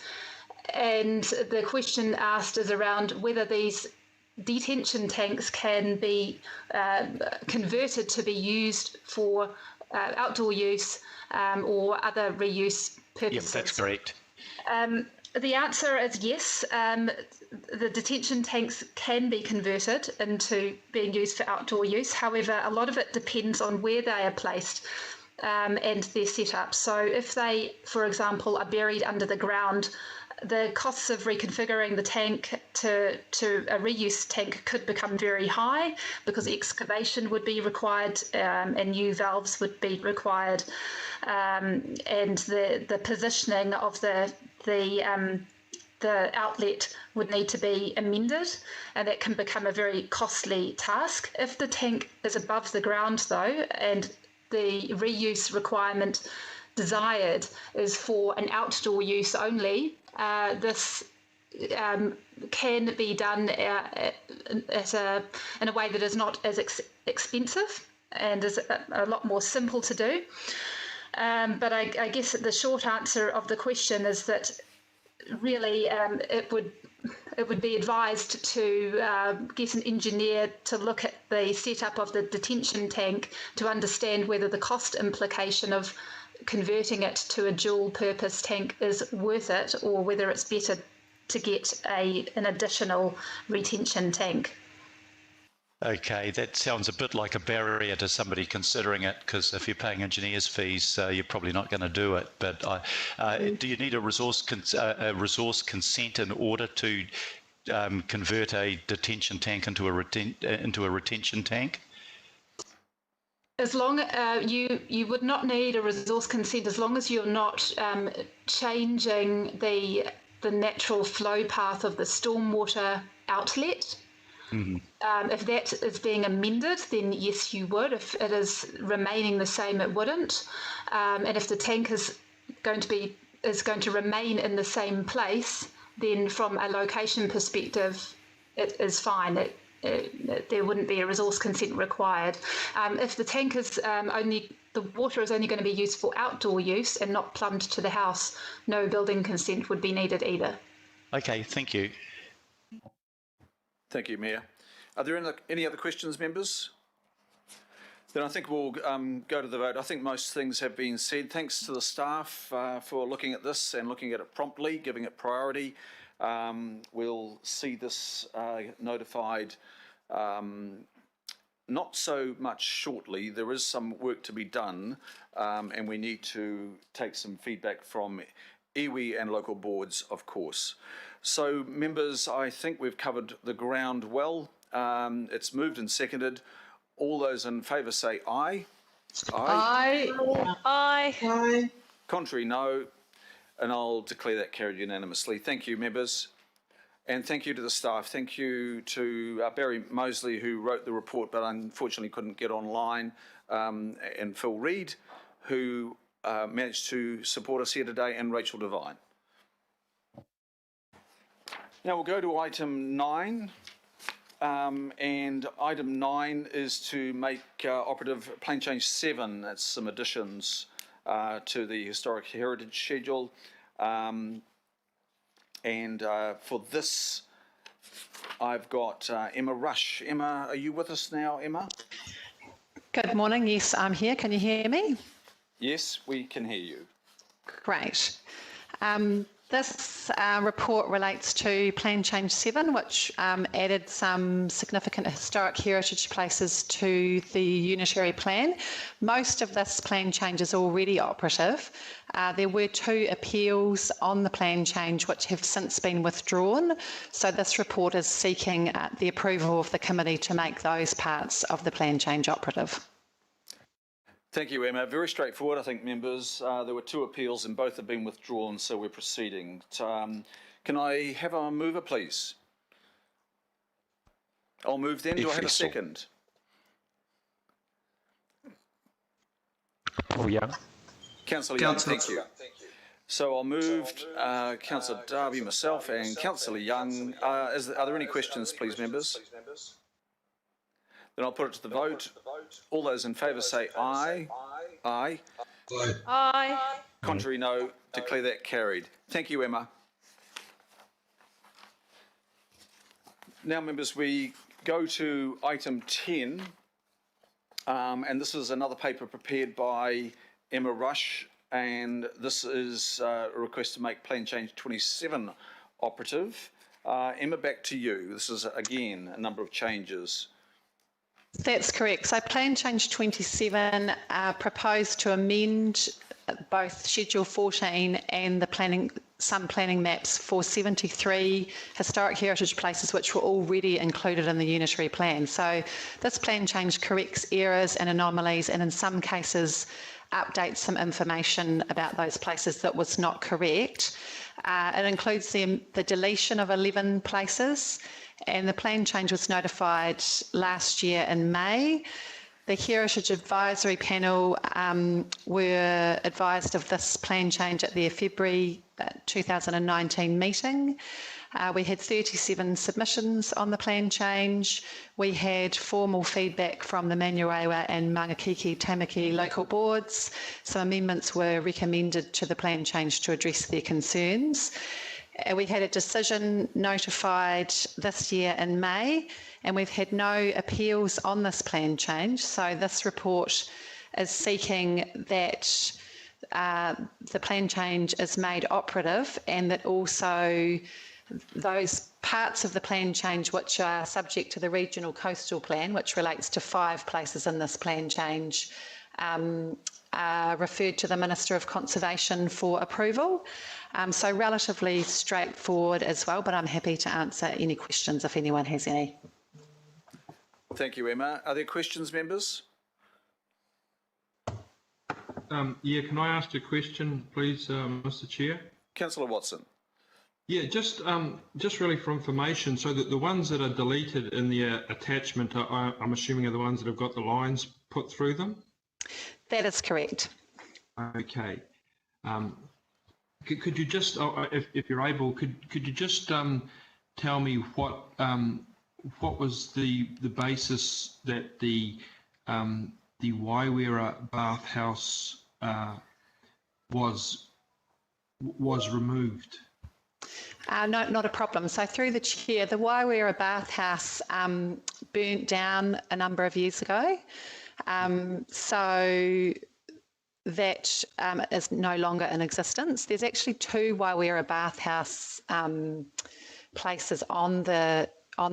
And the question asked is around whether these detention tanks can be converted to be used for outdoor use or other reuse purposes. Yep, that's correct. The answer is yes. The detention tanks can be converted into being used for outdoor use. However, a lot of it depends on where they are placed and their setup. So if they, for example, are buried under the ground, the costs of reconfiguring the tank to a reuse tank could become very high because excavation would be required and new valves would be required, and the positioning of the outlet would need to be amended, and that can become a very costly task. If the tank is above the ground, though, and the reuse requirement desired is for an outdoor use only, this can be done in a way that is not as expensive and is a lot more simple to do. But I guess the short answer of the question is that really it would be advised to get an engineer to look at the setup of the detention tank to understand whether the cost implication of converting it to a dual purpose tank is worth it, or whether it's better to get an additional retention tank. Okay, that sounds a bit like a barrier to somebody considering it, because if you're paying engineers' fees, you're probably not going to do it. But do you need a resource consent in order to convert a detention tank into a retention tank? As long you would not need a resource consent as long as you're not changing the natural flow path of the stormwater outlet. Mm-hmm. If that is being amended, then yes, you would. If it is remaining the same, it wouldn't. And if the tank is going to remain in the same place, then from a location perspective, it is fine. There wouldn't be a resource consent required. If the tank is the water is only going to be used for outdoor use and not plumbed to the house, no building consent would be needed either. Okay, thank you. Thank you, Mayor. Are there any other questions, members? Then I think we'll go to the vote. I think most things have been said. Thanks to the staff for looking at this and looking at it promptly, giving it priority. We'll see this notified not so much shortly. There is some work to be done, and we need to take some feedback from iwi and local boards, of course. So, members, I think we've covered the ground well. It's moved and seconded. All those in favour say aye. Aye. Aye. Aye. Contrary, no. And I'll declare that carried unanimously. Thank you, members. And thank you to the staff. Thank you to Barry Mosley, who wrote the report but unfortunately couldn't get online, and Phil Reid, who managed to support us here today, and Rachel Devine. Now we'll go to item 9. And item 9 is to make operative Plan Change 7. That's some additions to the Historic Heritage Schedule. And for this, I've got Emma Rush. Emma, are you with us now, Emma? Good morning. Yes, I'm here. Can you hear me? Yes, we can hear you. Great. This report relates to Plan Change 7, which added some significant historic heritage places to the unitary plan. Most of this plan change is already operative. There were 2 appeals on the plan change which have since been withdrawn. So this report is seeking the approval of the committee to make those parts of the plan change operative. Thank you, Emma. Very straightforward, I think, members. There were 2 appeals and both have been withdrawn, so we're proceeding. Can I have a mover, please? I'll move then. Do I have a second? Oh, yeah. Councillor Young, thank you. So I'll move Councillor Darby, myself, and Councillor Young. Are there any questions, please, members? Then I'll put it to the vote. All those in favour say aye. Aye. Aye. Contrary, no. Declare that carried. Thank you, Emma. Now, members, we go to item 10, and this is another paper prepared by Emma Rush, and this is a request to make Plan Change 27 operative. Emma, back to you. This is, again, a number of changes. That's correct. So Plan Change 27 proposed to amend both Schedule 14 and the some planning maps for 73 historic heritage places which were already included in the unitary plan. So this plan change corrects errors and anomalies, and in some cases updates some information about those places that was not correct. It includes the deletion of 11 places, and the plan change was notified last year in May. The Heritage Advisory Panel were advised of this plan change at their February 2019 meeting. We had 37 submissions on the plan change. We had formal feedback from the Manurewa and Mangakiki Tamaki local boards. Some amendments were recommended to the plan change to address their concerns. We had a decision notified this year in May, and we've had no appeals on this plan change. So this report is seeking that the plan change is made operative, and that also those parts of the plan change which are subject to the regional coastal plan, which relates to 5 places in this plan change, are referred to the Minister of Conservation for approval. So relatively straightforward as well, but I'm happy to answer any questions if anyone has any. Thank you, Emma. Are there questions, members? Yeah, can I ask a question, please, Mr. Chair? Councillor Watson. Yeah, just really for information, so that the ones that are deleted in the attachment, I'm assuming are the ones that have got the lines put through them? That is correct. Okay. Could you just, if you're able, could you just tell me what was the basis that the Waiwera bathhouse was removed? No, not a problem. So through the chair, the Waiwera bathhouse burnt down a number of years ago. So that is no longer in existence. There's actually 2 Waiwera bathhouse places on the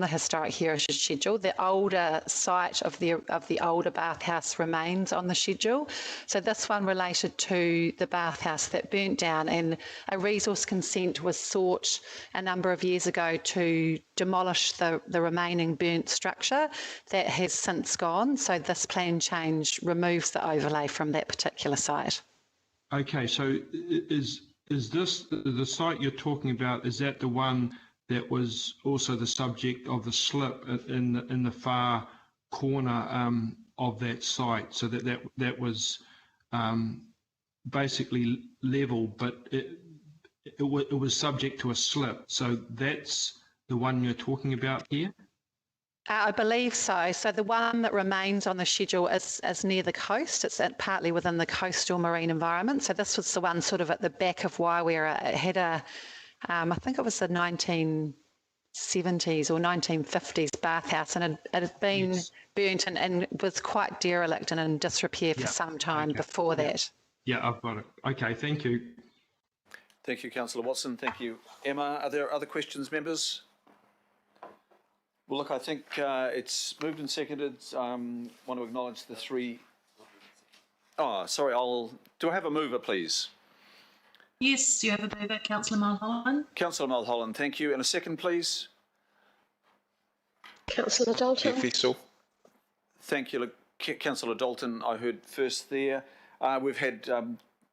historic heritage schedule. The older site of the older bathhouse remains on the schedule. So this one related to the bathhouse that burnt down, and a resource consent was sought a number of years ago to demolish the remaining burnt structure. That has since gone. So this plan change removes the overlay from that particular site. Okay, so is this the site you're talking about? Is that the one that was also the subject of the slip in the far corner of that site, so that was basically level, but it was subject to a slip. So that's the one you're talking about here? I believe so. So the one that remains on the schedule is near the coast. It's partly within the coastal marine environment. So this was the one sort of at the back of Waiwera. It had I think it was the 1970s or 1950s bathhouse, and it had been burnt and was quite derelict and in disrepair for some time before that. Yeah, I've got it. Okay, thank you. Thank you, Councillor Watson. Thank you, Emma. Are there other questions, members? Well, look, I think it's moved and seconded. Want to acknowledge the 3. Oh, sorry. Do I have a mover, please? Yes, you have a mover, Councillor Mulholland. Councillor Mulholland, thank you. And a second, please. Councillor Dalton. Vessel. Thank you, Councillor Dalton, I heard first there. We've had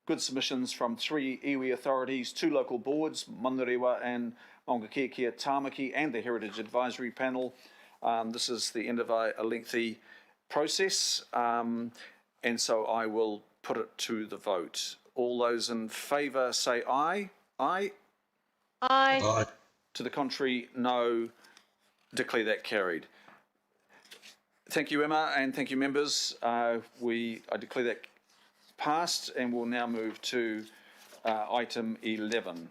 good submissions from 3 iwi authorities, 2 local boards, Manurewa and Maungakiekia Tāmaki, and the Heritage Advisory Panel. This is the end of a lengthy process, and so I will put it to the vote. All those in favour say aye. Aye. Aye. Aye. To the contrary, no. Declare that carried. Thank you, Emma, and thank you, members. I declare that passed, and we'll now move to item 11.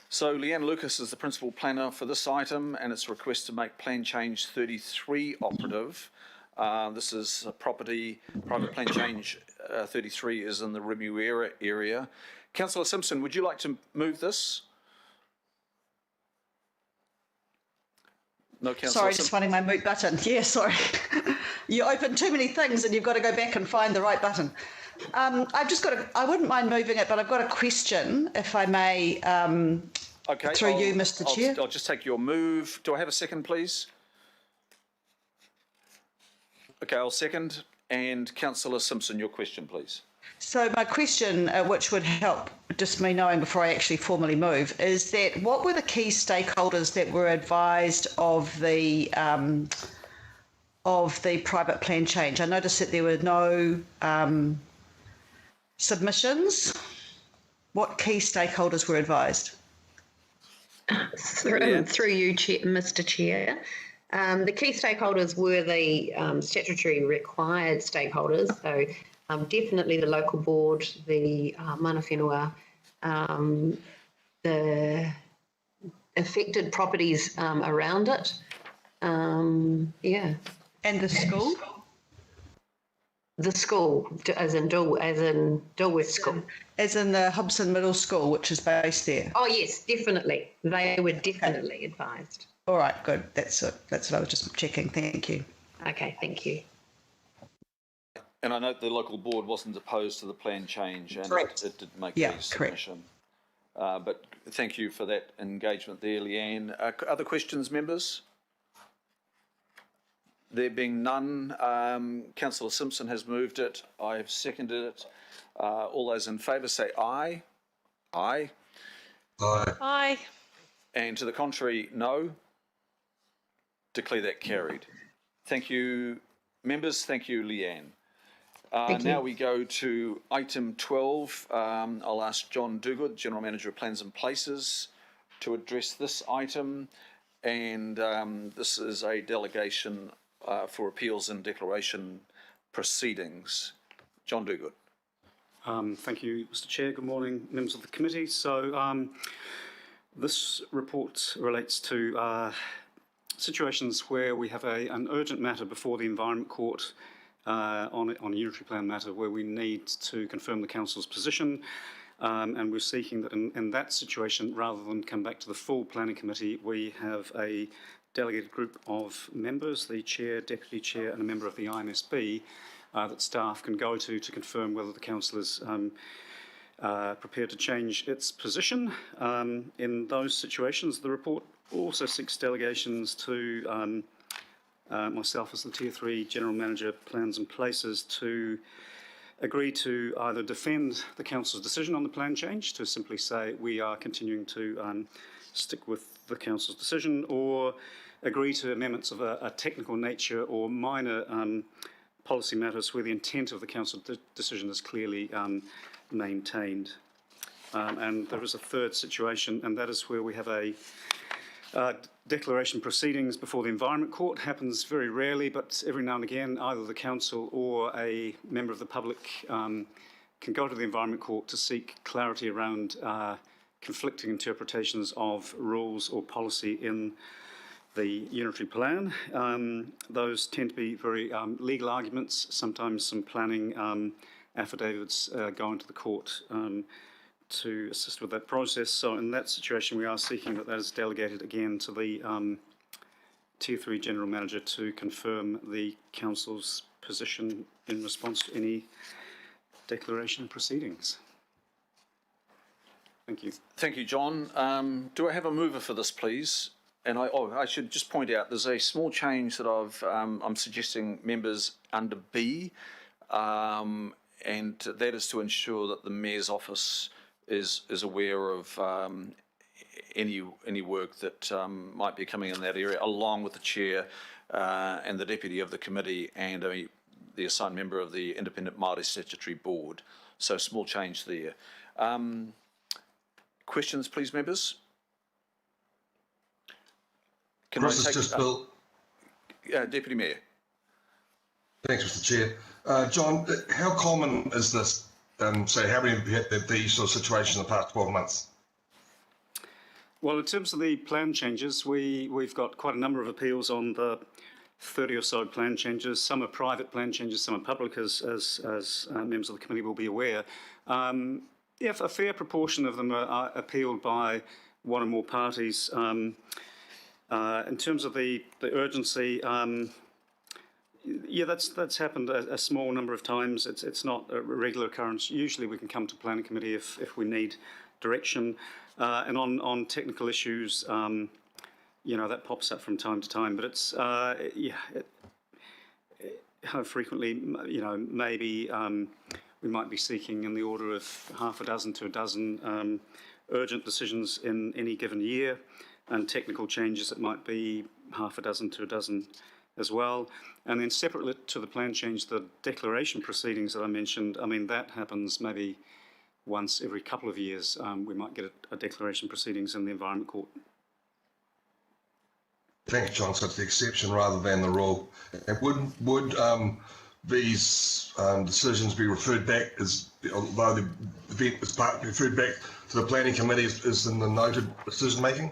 So Leanne Lucas is the principal planner for this item, and it's a request to make plan change 33 operative. This is a private plan change 33 is in the Remuera area. Councillor Simpson, would you like to move this? No, Councillor Sorry, just finding my mute button. Yeah, sorry. You open too many things and you've got to go back and find the right button. I wouldn't mind moving it, but I've got a question, if I may, okay, through you, Mr. Chair. I'll just take your move. Do I have a second, please? Okay, I'll second. And Councillor Simpson, your question, please. So my question, which would help just me knowing before I actually formally move, is that what were the key stakeholders that were advised of the private plan change? I noticed that there were no submissions. What key stakeholders were advised? Through you, Mr. Chair. The key stakeholders were the statutory required stakeholders, so definitely the local board, the mana whenua, the affected properties around it. Yeah. And the school? The school, as in Dilworth School. As in the Hobson Middle School, which is based there? Oh, yes, definitely. They were definitely advised. All right, good. That's it. That's what I was just checking. Thank you. Okay, thank you. And I note the local board wasn't opposed to the plan change, and it did make the submission. But thank you for that engagement there, Leanne. Other questions, members? There being none, Councillor Simpson has moved it. I have seconded it. All those in favour say aye. Aye. Aye. Aye. And to the contrary, no. Declare that carried. Thank you, members. Thank you, Leanne. Now we go to item 12. I'll ask John Duguid, General Manager of Plans and Places, to address this item. And this is a delegation for appeals and declaration proceedings. John Duguid. Thank you, Mr. Chair. Good morning, members of the committee. So this report relates to situations where we have an urgent matter before the Environment Court on a unitary plan matter where we need to confirm the council's position, and we're seeking that in that situation, rather than come back to the full planning committee, we have a delegated group of members, the chair, deputy chair and a member of the IMSB, that staff can go to confirm whether the council is prepared to change its position. In those situations, the report also seeks delegations to myself as the Tier 3 General Manager, Plans and Places, to agree to either defend the council's decision on the plan change, to simply say we are continuing to stick with the council's decision, or agree to amendments of a technical nature or minor policy matters where the intent of the council decision is clearly maintained. And there is a third situation, and that is where we have a declaration proceedings before the Environment Court. Happens very rarely, but every now and again, either the council or a member of the public can go to the Environment Court to seek clarity around conflicting interpretations of rules or policy in the unitary plan. Those tend to be very legal arguments. Sometimes some planning affidavits go into the court to assist with that process. So in that situation, we are seeking that is delegated again to the Tier 3 General Manager to confirm the Council's position in response to any declaration and proceedings. Thank you. Thank you, John. Do I have a mover for this, please? And I should just point out there's a small change that I'm suggesting members under B, and that is to ensure that the Mayor's office is aware of any work that might be coming in that area, along with the Chair and the Deputy of the Committee and the assigned member of the Independent Māori Statutory Board. So small change there. Questions, please, members? Can Chris, I take, it's just Bill. Deputy Mayor. Thanks, Mr. Chair. John, how common is this? So how many have you had these sort of situations in the past 12 months? Well, in terms of the plan changes, we've got quite a number of appeals on the 30 or so plan changes. Some are private plan changes, some are public, as members of the committee will be aware. Yeah, a fair proportion of them are appealed by one or more parties. In terms of the urgency, yeah, that's happened a small number of times. It's not a regular occurrence. Usually we can come to planning committee if we need direction. And on technical issues, you know, that pops up from time to time. But it's, how frequently, you know, maybe we might be seeking in the order of half a dozen to a dozen urgent decisions in any given year. And technical changes, it might be half a dozen to a dozen as well. And then separately to the plan change, the declaration proceedings that I mentioned, I mean, that happens maybe once every couple of years. We might get a declaration proceedings in the Environment Court. Thanks, John. So it's the exception rather than the rule. And would these decisions be referred back, although the event was referred back to the planning committee as in the noted decision making?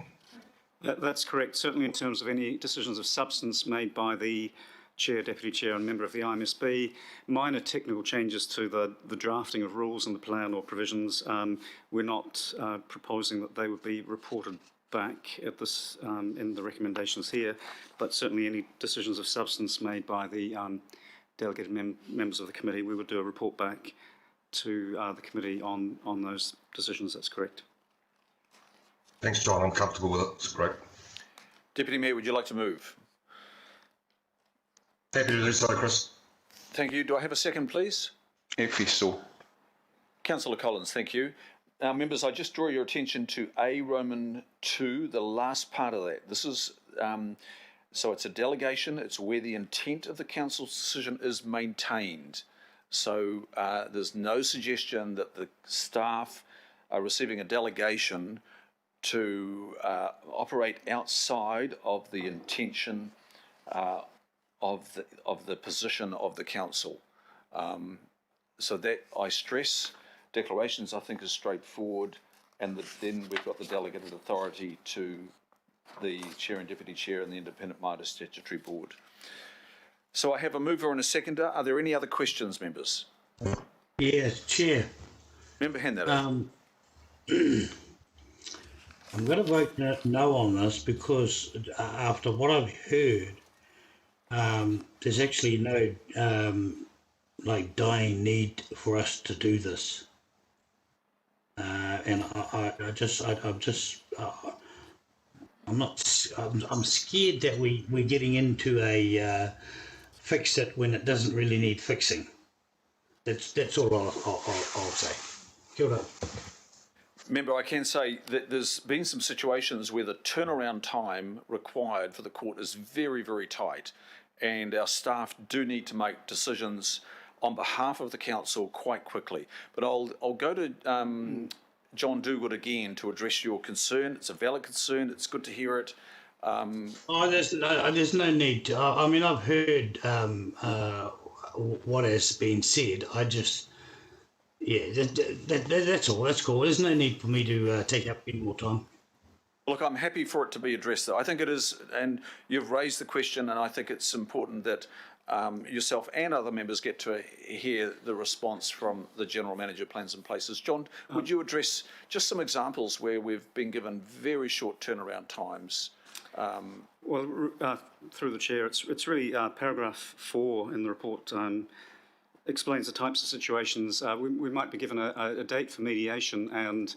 That's correct. Certainly in terms of any decisions of substance made by the Chair, Deputy Chair and member of the IMSB, minor technical changes to the drafting of rules in the plan or provisions, we're not proposing that they would be reported back at this in the recommendations here, but certainly any decisions of substance made by the delegated members of the committee, we would do a report back to the committee on those decisions. That's correct. Thanks, John. I'm comfortable with it. It's great. Deputy Mayor, would you like to move? Happy to do so, Chris. Thank you. Do I have a second, please? If so. Councillor Collins, thank you. Now, members, I just draw your attention to A Roman 2, the last part of that. This is, so it's a delegation. It's where the intent of the council's decision is maintained. So there's no suggestion that the staff are receiving a delegation to operate outside of the intention of the position of the council. So that, I stress, declarations I think is straightforward, and then we've got the delegated authority to the Chair and Deputy Chair and the Independent Māori Statutory Board. So I have a mover and a seconder. Are there any other questions, members? Yes, Chair. Member, hand that over. I'm going to vote no on this because after what I've heard, there's actually no dying need for us to do this, and I'm scared that we're getting into a fix it when it doesn't really need fixing. That's all I'll say. Kia ora. Member, I can say that there's been some situations where the turnaround time required for the court is very, very tight, and our staff do need to make decisions on behalf of the council quite quickly. But I'll go to John Duguid again to address your concern. It's a valid concern. It's good to hear it. There's no need to. I mean, I've heard what has been said. That's all. That's cool. There's no need for me to take up any more time. Look, I'm happy for it to be addressed, though. I think it is, and you've raised the question, and I think it's important that yourself and other members get to hear the response from the General Manager, Plans and Places. John, would you address just some examples where we've been given very short turnaround times? Well, through the Chair, it's really paragraph 4 in the report explains the types of situations. We might be given a date for mediation, and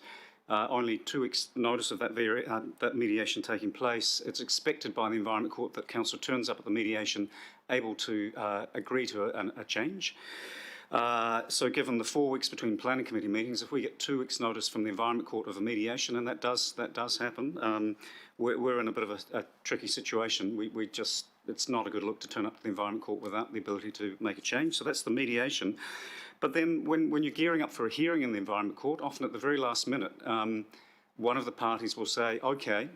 only 2 weeks' notice of that mediation taking place. It's expected by the Environment Court that council turns up at the mediation able to agree to a change. So given the 4 weeks between planning committee meetings, if we get 2 weeks' notice from the Environment Court of a mediation, and that does happen, we're in a bit of a tricky situation. It's not a good look to turn up to the Environment Court without the ability to make a change. So that's the mediation. But then when you're gearing up for a hearing in the Environment Court, often at the very last minute, one of the parties will say, okay,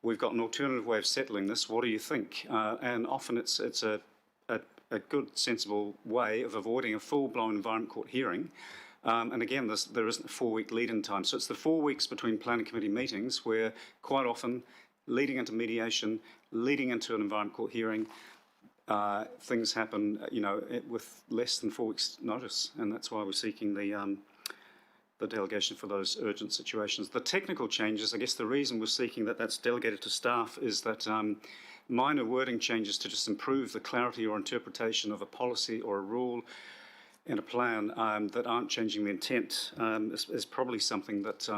we've got an alternative way of settling this, what do you think? And often it's a good, sensible way of avoiding a full-blown Environment Court hearing. And again, there isn't a 4-week lead-in time. So it's the 4 weeks between planning committee meetings where quite often, leading into mediation, leading into an Environment Court hearing, things happen, with less than 4 weeks' notice, and that's why we're seeking the delegation for those urgent situations. The technical changes, I guess the reason we're seeking that's delegated to staff is that minor wording changes to just improve the clarity or interpretation of a policy or a rule in a plan that aren't changing the intent is probably something that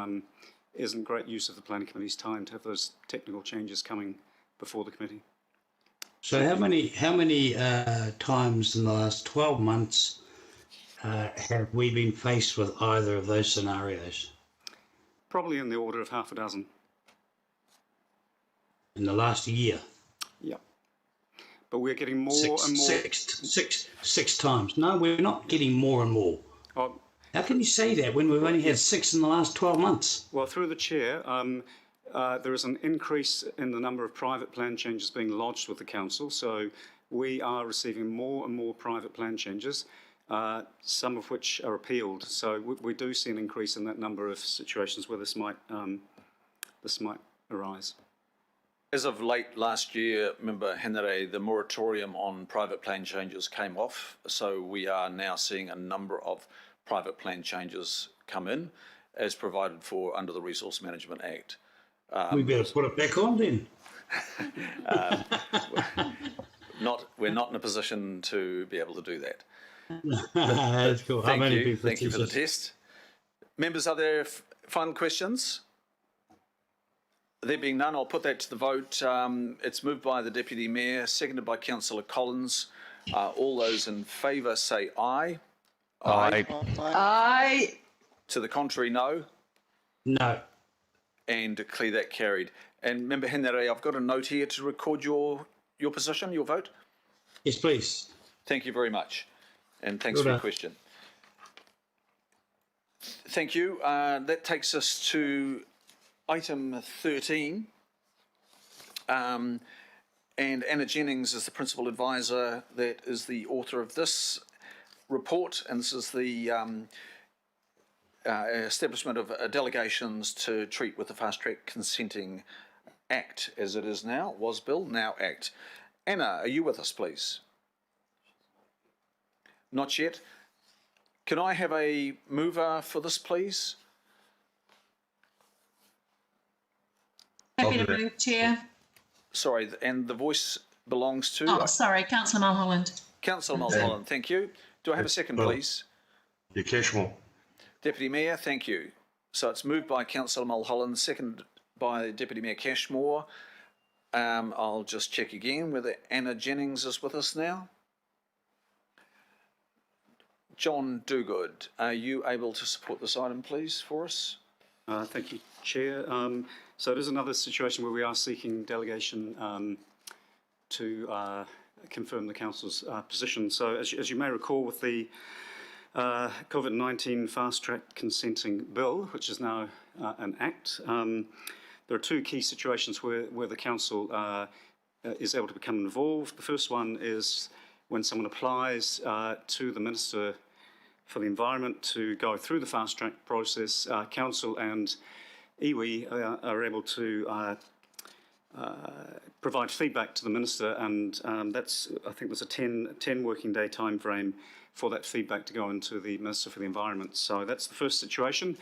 isn't great use of the planning committee's time to have those technical changes coming before the committee. So how many times in the last 12 months have we been faced with either of those scenarios? Probably in the order of half a dozen. In the last year? Yeah. But we're getting more and more... Six times. No, we're not getting more and more. Oh, how can you say that when we've only had 6 in the last 12 months? Well, through the chair, there is an increase in the number of private plan changes being lodged with the council. So we are receiving more and more private plan changes, some of which are appealed. So we do see an increase in that number of situations where this might arise. As of late last year, Member Henare, the moratorium on private plan changes came off. So we are now seeing a number of private plan changes come in as provided for under the Resource Management Act. We better put it back on then. We're not in a position to be able to do that. That's cool. Thank you for the test. Members, are there final questions? There being none, I'll put that to the vote. It's moved by the Deputy Mayor, seconded by Councillor Collins. All those in favour say aye. Aye. Aye. To the contrary, no. No. And declare that carried. And Member Henare, I've got a note here to record your position, your vote. Yes, please. Thank you very much. And thanks for your question. Thank you. That takes us to item 13. And Anna Jennings is the principal advisor that is the author of this report. And this is the establishment of delegations to treat with the Fast Track Consenting Act as it is now. Was Bill, now Act. Anna, are you with us, please? Not yet. Can I have a mover for this, please? Happy to move, Chair. Sorry, and the voice belongs to? Oh, sorry, Councillor Mulholland. Councillor Mulholland, thank you. Do I have a second, please? Yeah, Cashmore. Deputy Mayor, thank you. So it's moved by Councillor Mulholland, seconded by Deputy Mayor Cashmore. I'll just check again whether Anna Jennings is with us now. John Dogood, are you able to support this item, please, for us? Thank you, Chair. So it is another situation where we are seeking delegation to confirm the Council's position. So as you may recall, with the COVID-19 Fast Track Consenting Bill, which is now an Act, there are two key situations where the Council is able to become involved. The first one is when someone applies to the Minister for the Environment to go through the fast track process. Council and iwi are able to provide feedback to the Minister, and that's, I think there's a 10 working day time frame for that feedback to go into the Minister for the Environment. So that's the first situation.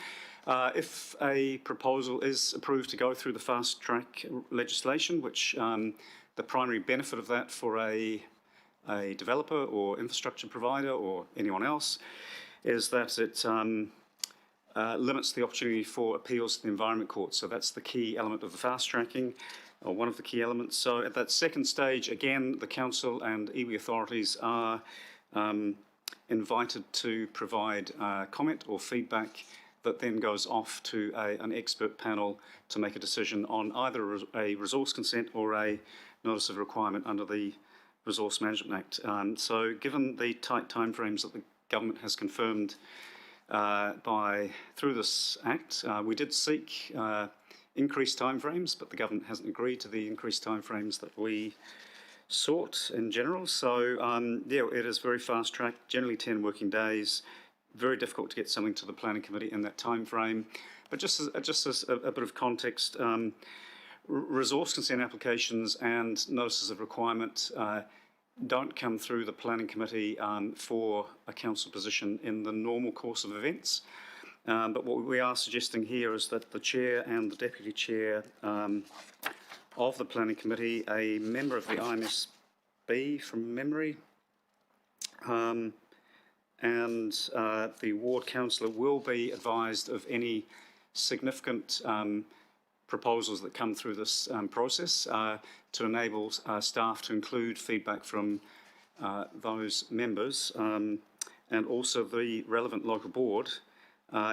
If a proposal is approved to go through the fast track legislation, which the primary benefit of that for a developer or infrastructure provider or anyone else is that it limits the opportunity for appeals to the Environment Court. So that's the key element of the fast tracking, or one of the key elements. So at that second stage, again, the Council and iwi authorities are invited to provide comment or feedback that then goes off to an expert panel to make a decision on either a resource consent or a notice of requirement under the Resource Management Act. So given the tight timeframes that the government has confirmed through this Act, we did seek increased timeframes, but the government hasn't agreed to the increased timeframes that we sought in general. So yeah, it is very fast tracked, generally 10 working days. Very difficult to get something to the Planning Committee in that time frame. But just as a bit of context, resource consent applications and notices of requirement don't come through the Planning Committee for a council position in the normal course of events. But what we are suggesting here is that the Chair and the Deputy Chair of the Planning Committee, a member of the IMSB from memory, and the Ward Councillor will be advised of any significant proposals that come through this process to enable staff to include feedback from those members and also the relevant local board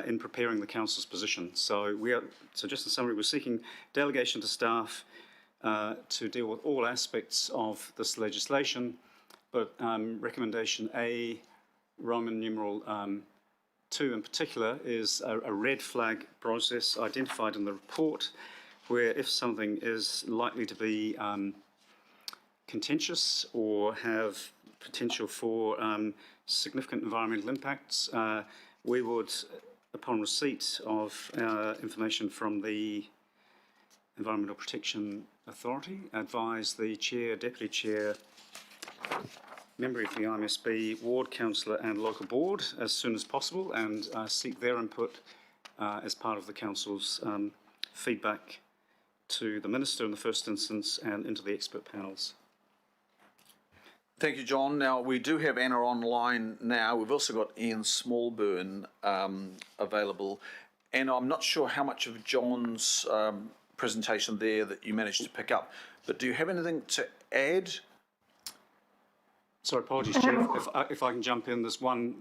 in preparing the council's position. So just in summary, we're seeking delegation to staff to deal with all aspects of this legislation, but recommendation A, Roman numeral 2 in particular, is a red flag process identified in the report, where if something is likely to be contentious or have potential for significant environmental impacts, we would, upon receipt of information from the Environmental Protection Authority, advise the Chair, Deputy Chair, member of the IMSB, Ward Councillor and local board as soon as possible, and seek their input as part of the Council's feedback to the Minister in the first instance and into the expert panels. Thank you, John. Now, we do have Anna online now. We've also got Ian Smallburn available. And I'm not sure how much of John's presentation there that you managed to pick up, but do you have anything to add? Sorry, apologies, Chair. If I can jump in, there's one.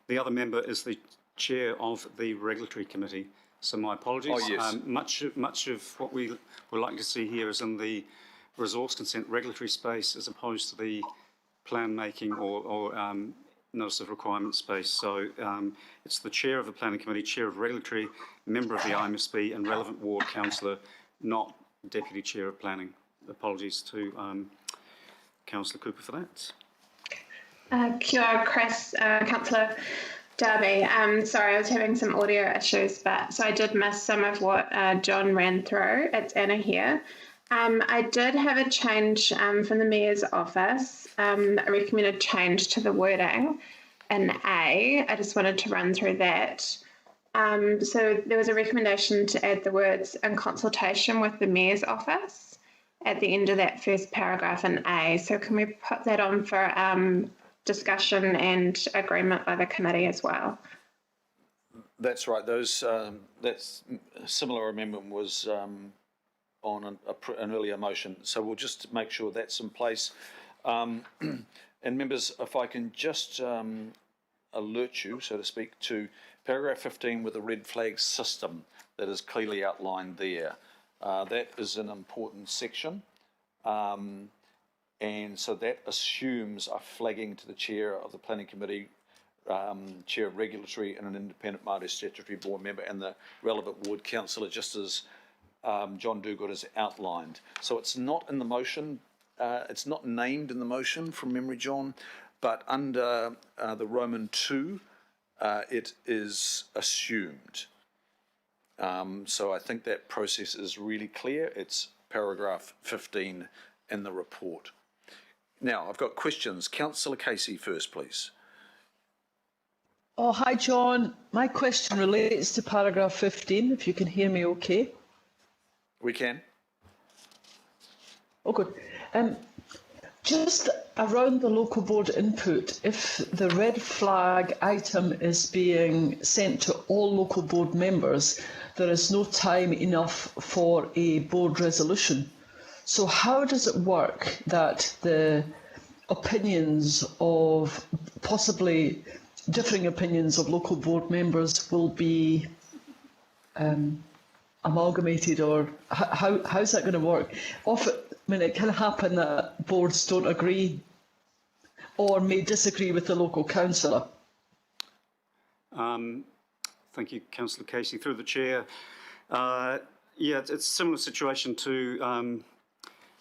The other member is the Chair of the Regulatory Committee. So my apologies. Oh, yes. Much of what we would like to see here is in the resource consent regulatory space as opposed to the plan making or notice of requirement space. So it's the Chair of the Planning Committee, Chair of Regulatory, member of the IMSB and relevant Ward Councillor, not Deputy Chair of Planning. Apologies to Councillor Cooper for that. Kia ora, Chris, Councillor Darby. Sorry, I was having some audio issues, so I did miss some of what John ran through. It's Anna here. I did have a change from the Mayor's office, a recommended change to the wording in A. I just wanted to run through that. So there was a recommendation to add the words "in consultation with the Mayor's office" at the end of that first paragraph in A. So can we put that on for discussion and agreement by the committee as well? That's right. That similar amendment was on an earlier motion. So we'll just make sure that's in place. And members, if I can just alert you, so to speak, to paragraph 15 with the red flag system that is clearly outlined there. That is an important section. And so that assumes a flagging to the Chair of the Planning Committee, Chair of Regulatory and an independent Mahere statutory board member and the relevant ward councillor, just as John Duguid has outlined. So it's not in the motion, it's not named in the motion from memory, John, but under the Roman 2, it is assumed. So I think that process is really clear. It's paragraph 15 in the report. Now, I've got questions. Councillor Casey first, please. Oh, hi, John. My question relates to paragraph 15, if you can hear me okay. We can. Oh, good. Just around the local board input, if the red flag item is being sent to all local board members, there is no time enough for a board resolution. So how does it work that the opinions of, possibly differing opinions of local board members will be amalgamated, or how's that going to work? Often, it can happen that boards don't agree or may disagree with the local councillor. Thank you, Councillor Casey. Through the chair, yeah, it's a similar situation to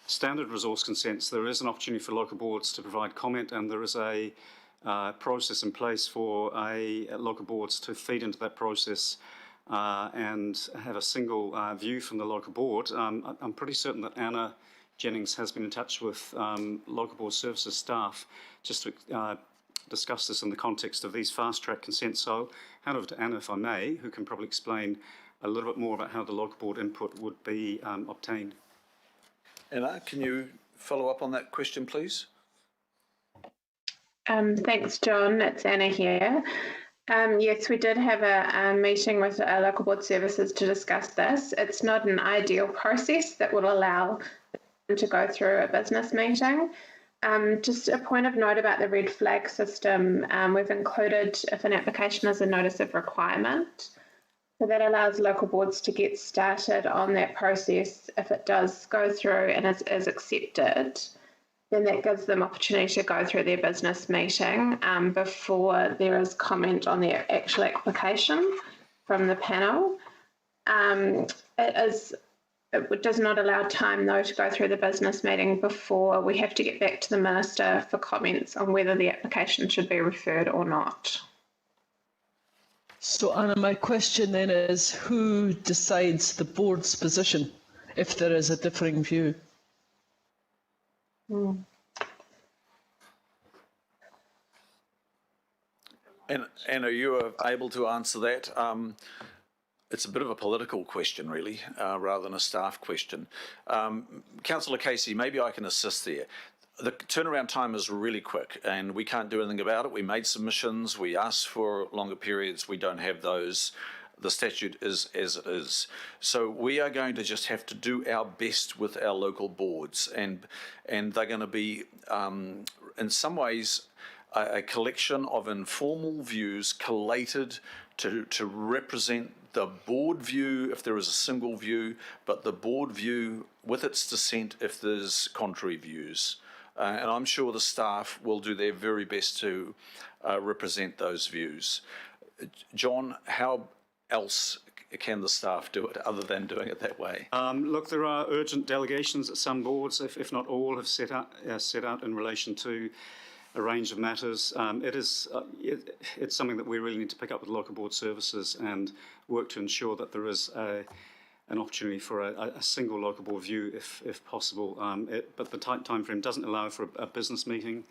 standard resource consents. There is an opportunity for local boards to provide comment, and there is a process in place for local boards to feed into that process and have a single view from the local board. I'm pretty certain that Anna Jennings has been in touch with local board services staff just to discuss this in the context of these fast-track consents. So I'll hand over to Anna, if I may, who can probably explain a little bit more about how the local board input would be obtained. Anna, can you follow up on that question, please? Thanks, John. It's Anna here. Yes, we did have a meeting with local board services to discuss this. It's not an ideal process that will allow them to go through a business meeting. Just a point of note about the red flag system, we've included if an application is a notice of requirement. So that allows local boards to get started on that process. If it does go through and is accepted, then that gives them opportunity to go through their business meeting before there is comment on their actual application from the panel. It does not allow time, though, to go through the business meeting before we have to get back to the Minister for comments on whether the application should be referred or not. So, Anna, my question then is, who decides the board's position if there is a differing view? And Anna, you are able to answer that. It's a bit of a political question, really, rather than a staff question. Councillor Casey, maybe I can assist there. The turnaround time is really quick, and we can't do anything about it. We made submissions, we asked for longer periods, we don't have those. The statute is as it is. So we are going to just have to do our best with our local boards, and they're going to be, in some ways, a collection of informal views collated to represent the board view if there is a single view, but the board view with its dissent if there's contrary views. And I'm sure the staff will do their very best to represent those views. John, how else can the staff do it other than doing it that way? Look, there are urgent delegations that some boards, if not all, have set out in relation to a range of matters. It's something that we really need to pick up with local board services and work to ensure that there is an opportunity for a single local board view if possible. But the tight time frame doesn't allow for a business meeting,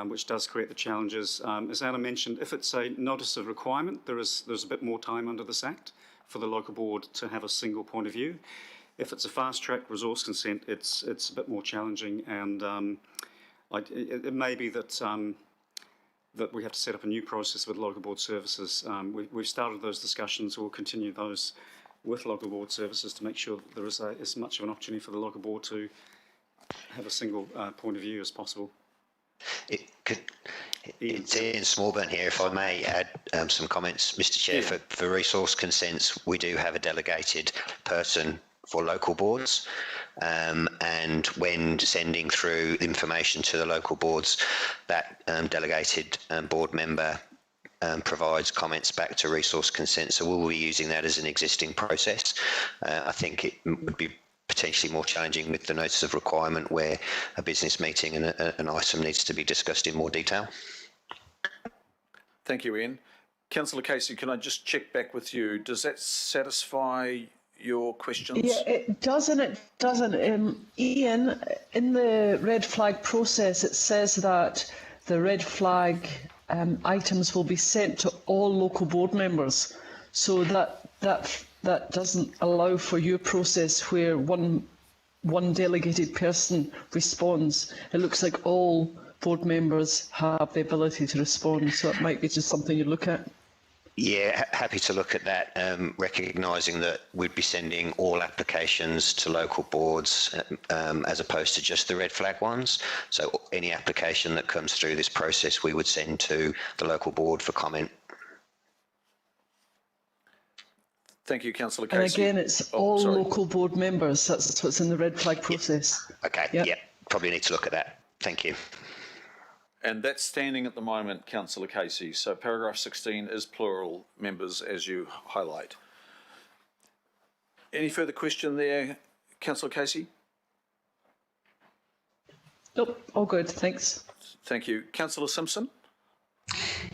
which does create the challenges. As Anna mentioned, if it's a notice of requirement, there's a bit more time under this Act for the local board to have a single point of view. If it's a fast-track resource consent, it's a bit more challenging, and it may be that that we have to set up a new process with local board services. We've started those discussions. We'll continue those with local board services to make sure that there is as much of an opportunity for the local board to have a single point of view as possible. It's Ian Smallburn here. If I may add some comments, Mr. Chair, for resource consents, we do have a delegated person for local boards, and when sending through information to the local boards, that delegated board member provides comments back to resource consent. So we'll be using that as an existing process. I think it would be potentially more challenging with the notice of requirement where a business meeting and an item needs to be discussed in more detail. Thank you, Ian. Councillor Casey, can I just check back with you? Does that satisfy your questions? Yeah, it does and it doesn't. Ian, in the red flag process, it says that the red flag items will be sent to all local board members. So that doesn't allow for your process where one one delegated person responds, it looks like all board members have the ability to respond, so it might be just something you look at. Yeah, happy to look at that, recognising that we'd be sending all applications to local boards as opposed to just the red flag ones. So any application that comes through this process, we would send to the local board for comment. Thank you, Councillor And Casey. again, it's all local board members. That's what's in the red flag process. Okay, yeah, probably need to look at that. Thank you. And that's standing at the moment, Councillor Casey. So paragraph 16 is plural members, as you highlight. Any further question there, Councillor Casey? Nope, all good, thanks. Thank you. Councillor Simpson?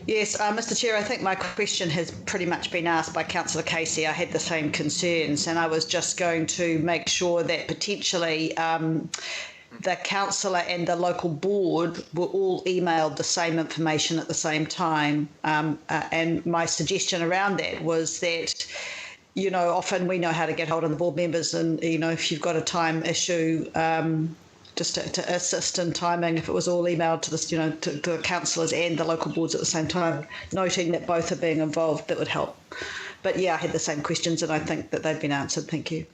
Yes, Mr Chair, I think my question has pretty much been asked by Councillor Casey. I had the same concerns, and I was just going to make sure that potentially the councillor and the local board were all emailed the same information at the same time. And my suggestion around that was that, you know, often we know how to get hold of the board members, and, you know, if you've got a time issue, just to assist in timing, if it was all emailed to the, you know, to the councillors and the local boards at the same time, noting that both are being involved, that would help. But yeah, I had the same questions, and I think that they've been answered. Thank you.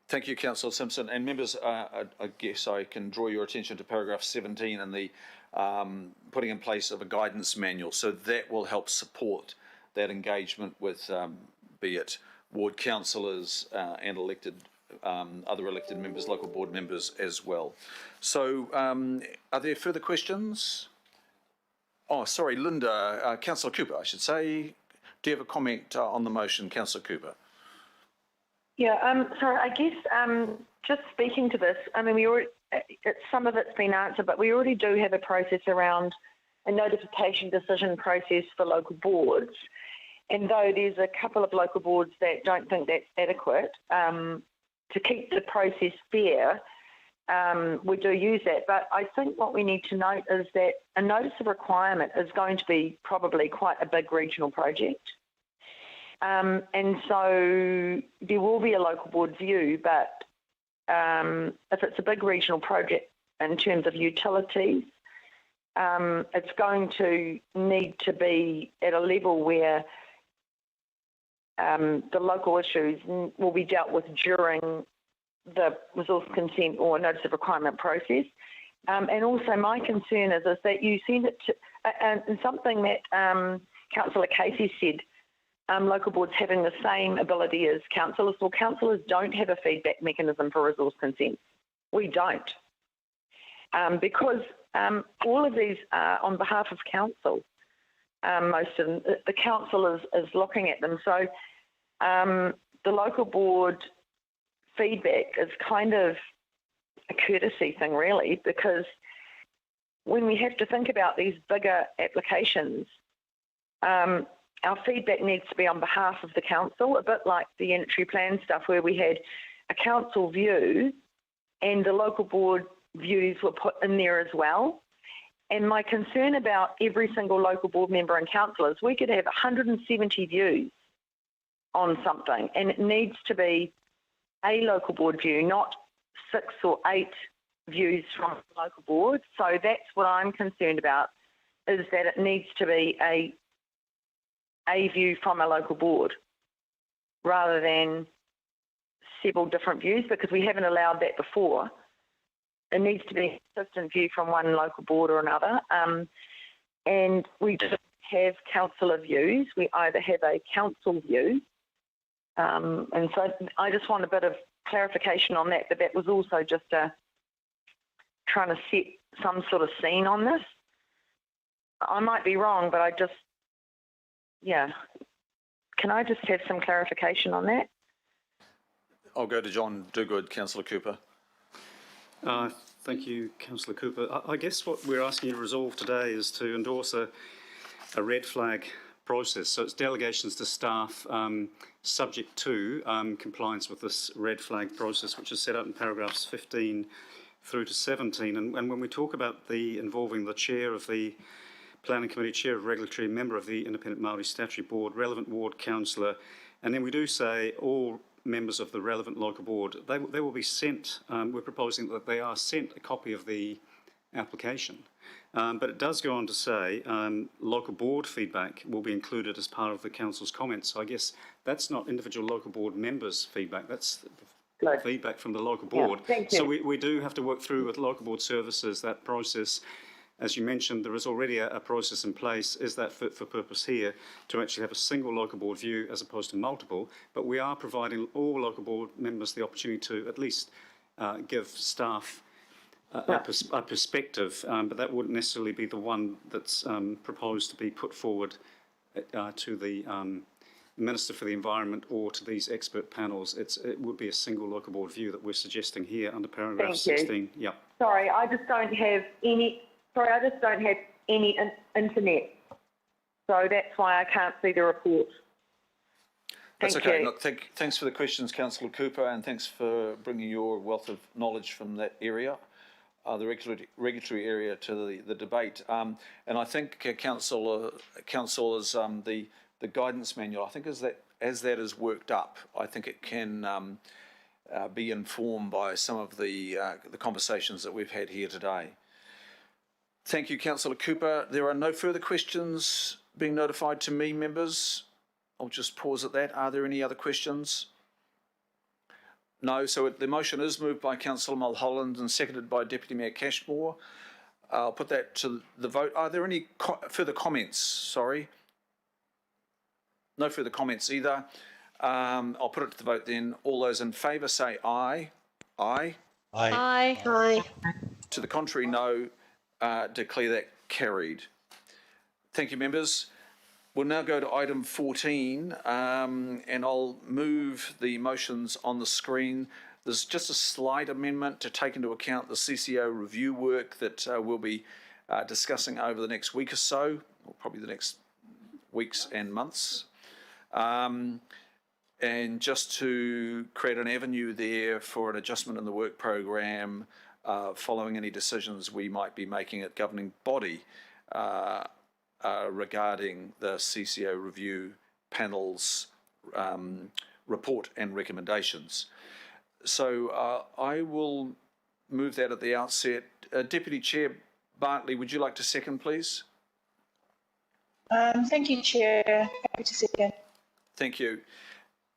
Thank you, Councillor Simpson. And members, I guess I can draw your attention to paragraph 17 and the putting in place of a guidance manual. So that will help support that engagement with, be it ward councillors and elected, other elected members, local board members as well. So are there further questions? Oh, sorry, Linda, Councillor Cooper, I should say. Do you have a comment on the motion, Councillor Cooper? Yeah, sorry, I guess just speaking to this, I mean, some of it's been answered, but we already do have a process around a notification decision process for local boards. And though there's a couple of local boards that don't think that's adequate, to keep the process fair, we do use that. But I think what we need to note is that a notice of requirement is going to be probably quite a big regional project. And so there will be a local board view, but if it's a big regional project in terms of utilities, it's going to need to be at a level where the local issues will be dealt with during the resource consent or notice of requirement process. And also my concern is that you send it to, and something that Councillor Casey said, local boards having the same ability as councillors. Well, councillors don't have a feedback mechanism for resource consent. We don't. Because all of these are on behalf of council. Most of them, the council is looking at them. So the local board feedback is kind of a courtesy thing, really, because when we have to think about these bigger applications, our feedback needs to be on behalf of the council, a bit like the unitary plan stuff where we had a council view and the local board views were put in there as well. And my concern about every single local board member and councillor is we could have 170 views on something, and it needs to be a local board view, not 6 or 8 views from the local board. So that's what I'm concerned about, is that it needs to be a view from a local board rather than several different views, because we haven't allowed that before. It needs to be a consistent view from one local board or another. And we don't have councillor views. We either have a council view. And so I just want a bit of clarification on that, but that was also just trying to set some sort of scene on this. I might be wrong, but can I just have some clarification on that? I'll go to John Dogood, Councillor Cooper. Thank you, Councillor Cooper. I guess what we're asking you to resolve today is to endorse a red flag process. So it's delegations to staff subject to compliance with this red flag process, which is set out in paragraphs 15 through to 17. And when we talk about involving the chair of the Planning Committee, chair of regulatory, member of the Independent Māori Statutory Board, relevant ward councillor, and then we do say all members of the relevant local board, they will be sent, we're proposing that they are sent a copy of the application. But it does go on to say local board feedback will be included as part of the council's comments. So I guess that's not individual local board members' feedback, that's feedback from the local board. Yeah, thank you. So we do have to work through with local board services that process. As you mentioned, there is already a process in place. Is that fit for purpose here to actually have a single local board view as opposed to multiple? But we are providing all local board members the opportunity to at least give staff a perspective, but that wouldn't necessarily be the one that's proposed to be put forward to the Minister for the Environment or to these expert panels. It would be a single local board view that we're suggesting here under paragraph Thank 16. you. Yep. Sorry, I just don't have any internet. So that's why I can't see the report. That's Thank okay. you. Look, thanks for the questions, Councillor Cooper, and thanks for bringing your wealth of knowledge from that area, the regulatory area, to the debate. And I think, councillors, the guidance manual, I think as that is worked up, I think it can be informed by some of the conversations that we've had here today. Thank you, Councillor Cooper. There are no further questions being notified to me, members. I'll just pause at that. Are there any other questions? No. So the motion is moved by Councillor Mulholland and seconded by Deputy Mayor Cashmore. I'll put that to the vote. Are there any further comments? Sorry. No further comments either. I'll put it to the vote then. All those in favour say aye. Aye. Aye. Aye. To the contrary, no. Declare that carried. Thank you, members. We'll now go to item 14, and I'll move the motions on the screen. There's just a slight amendment to take into account the CCO review work that we'll be discussing over the next week or so, or probably the next weeks and months. And just to create an avenue there for an adjustment in the work program following any decisions we might be making at governing body regarding the CCO review panel's report and recommendations. So I will move that at the outset. Deputy Chair Bartley, would you like to second, please? Thank you, Chair. Happy to second. Thank you.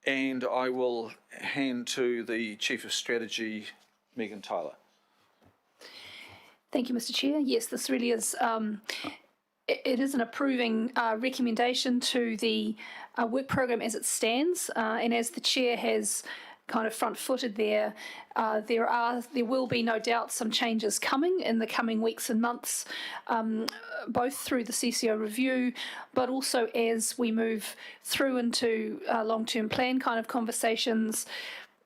And I will hand to the Chief of Strategy, Megan Tyler. Thank you, Mr. Chair. Yes, this really is, it is an approving recommendation to the work program as it stands, and as the Chair has kind of front-footed there, there will be no doubt some changes coming in the coming weeks and months, both through the CCO review, but also as we move through into long-term plan kind of conversations,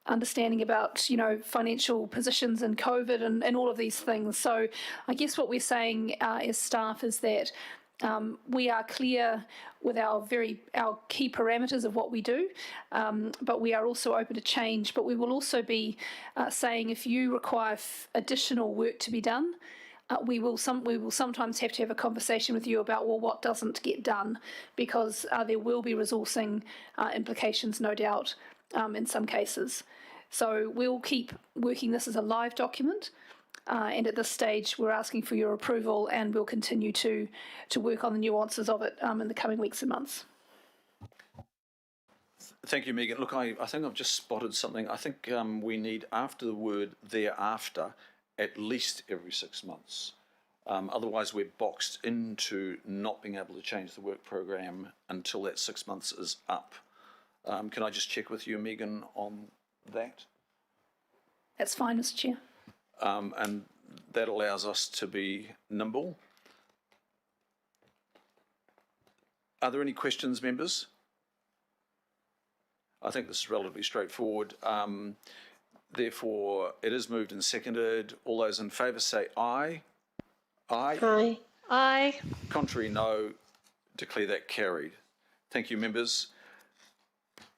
understanding about, financial positions and COVID and all of these things. So I guess what we're saying as staff is that we are clear with our key parameters of what we do, but we are also open to change. But we will also be saying if you require additional work to be done, we will sometimes have to have a conversation with you about, well, what doesn't get done, because there will be resourcing implications, no doubt, in some cases. So we'll keep working this as a live document. And at this stage, we're asking for your approval, and we'll continue to work on the nuances of it in the coming weeks and months. Thank you, Megan. Look, I think I've just spotted something. I think we need, after the word thereafter, at least every 6 months. Otherwise, we're boxed into not being able to change the work program until that 6 months is up. Can I just check with you, Megan, on that? That's fine, Mr. Chair. And that allows us to be nimble. Are there any questions, members? I think this is relatively straightforward. Therefore, it is moved and seconded. All those in favour say aye. Aye. Aye. Aye. Contrary, no. Declare that carried. Thank you, members.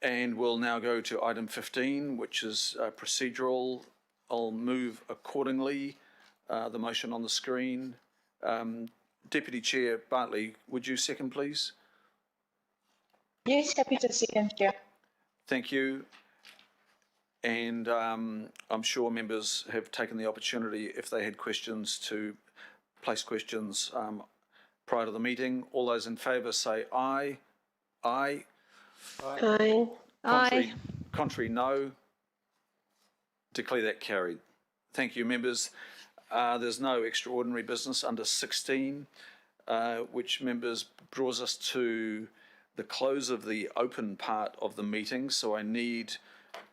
And we'll now go to item 15, which is procedural. I'll move accordingly. The motion on the screen. Deputy Chair Bartley, would you second, please? Yes, happy to second, Chair. Thank you. And I'm sure members have taken the opportunity, if they had questions, to place questions prior to the meeting. All those in favour say aye. Aye. Aye. Aye. Contrary, no. Declare that carried. Thank you, members. There's no extraordinary business under 16, which, members, draws us to the close of the open part of the meeting. So I need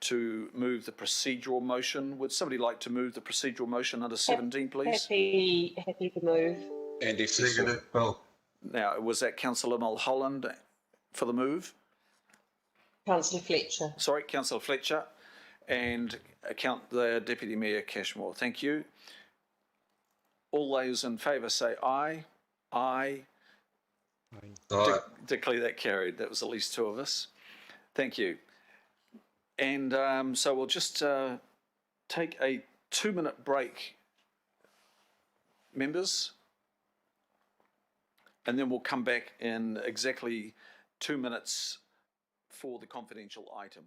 to move the procedural motion. Would somebody like to move the procedural motion under 17, please? Happy to move. Andy, second. Bill. Now, was that Councillor Mulholland for the move? Councillor Fletcher. Sorry, Councillor Fletcher, and the Deputy Mayor Cashmore. Thank you. All those in favour say aye. Aye. Aye. Declare that carried. That was at least two of us. Thank you. And so we'll just take a 2-minute break, members, and then we'll come back in exactly 2 minutes for the confidential item.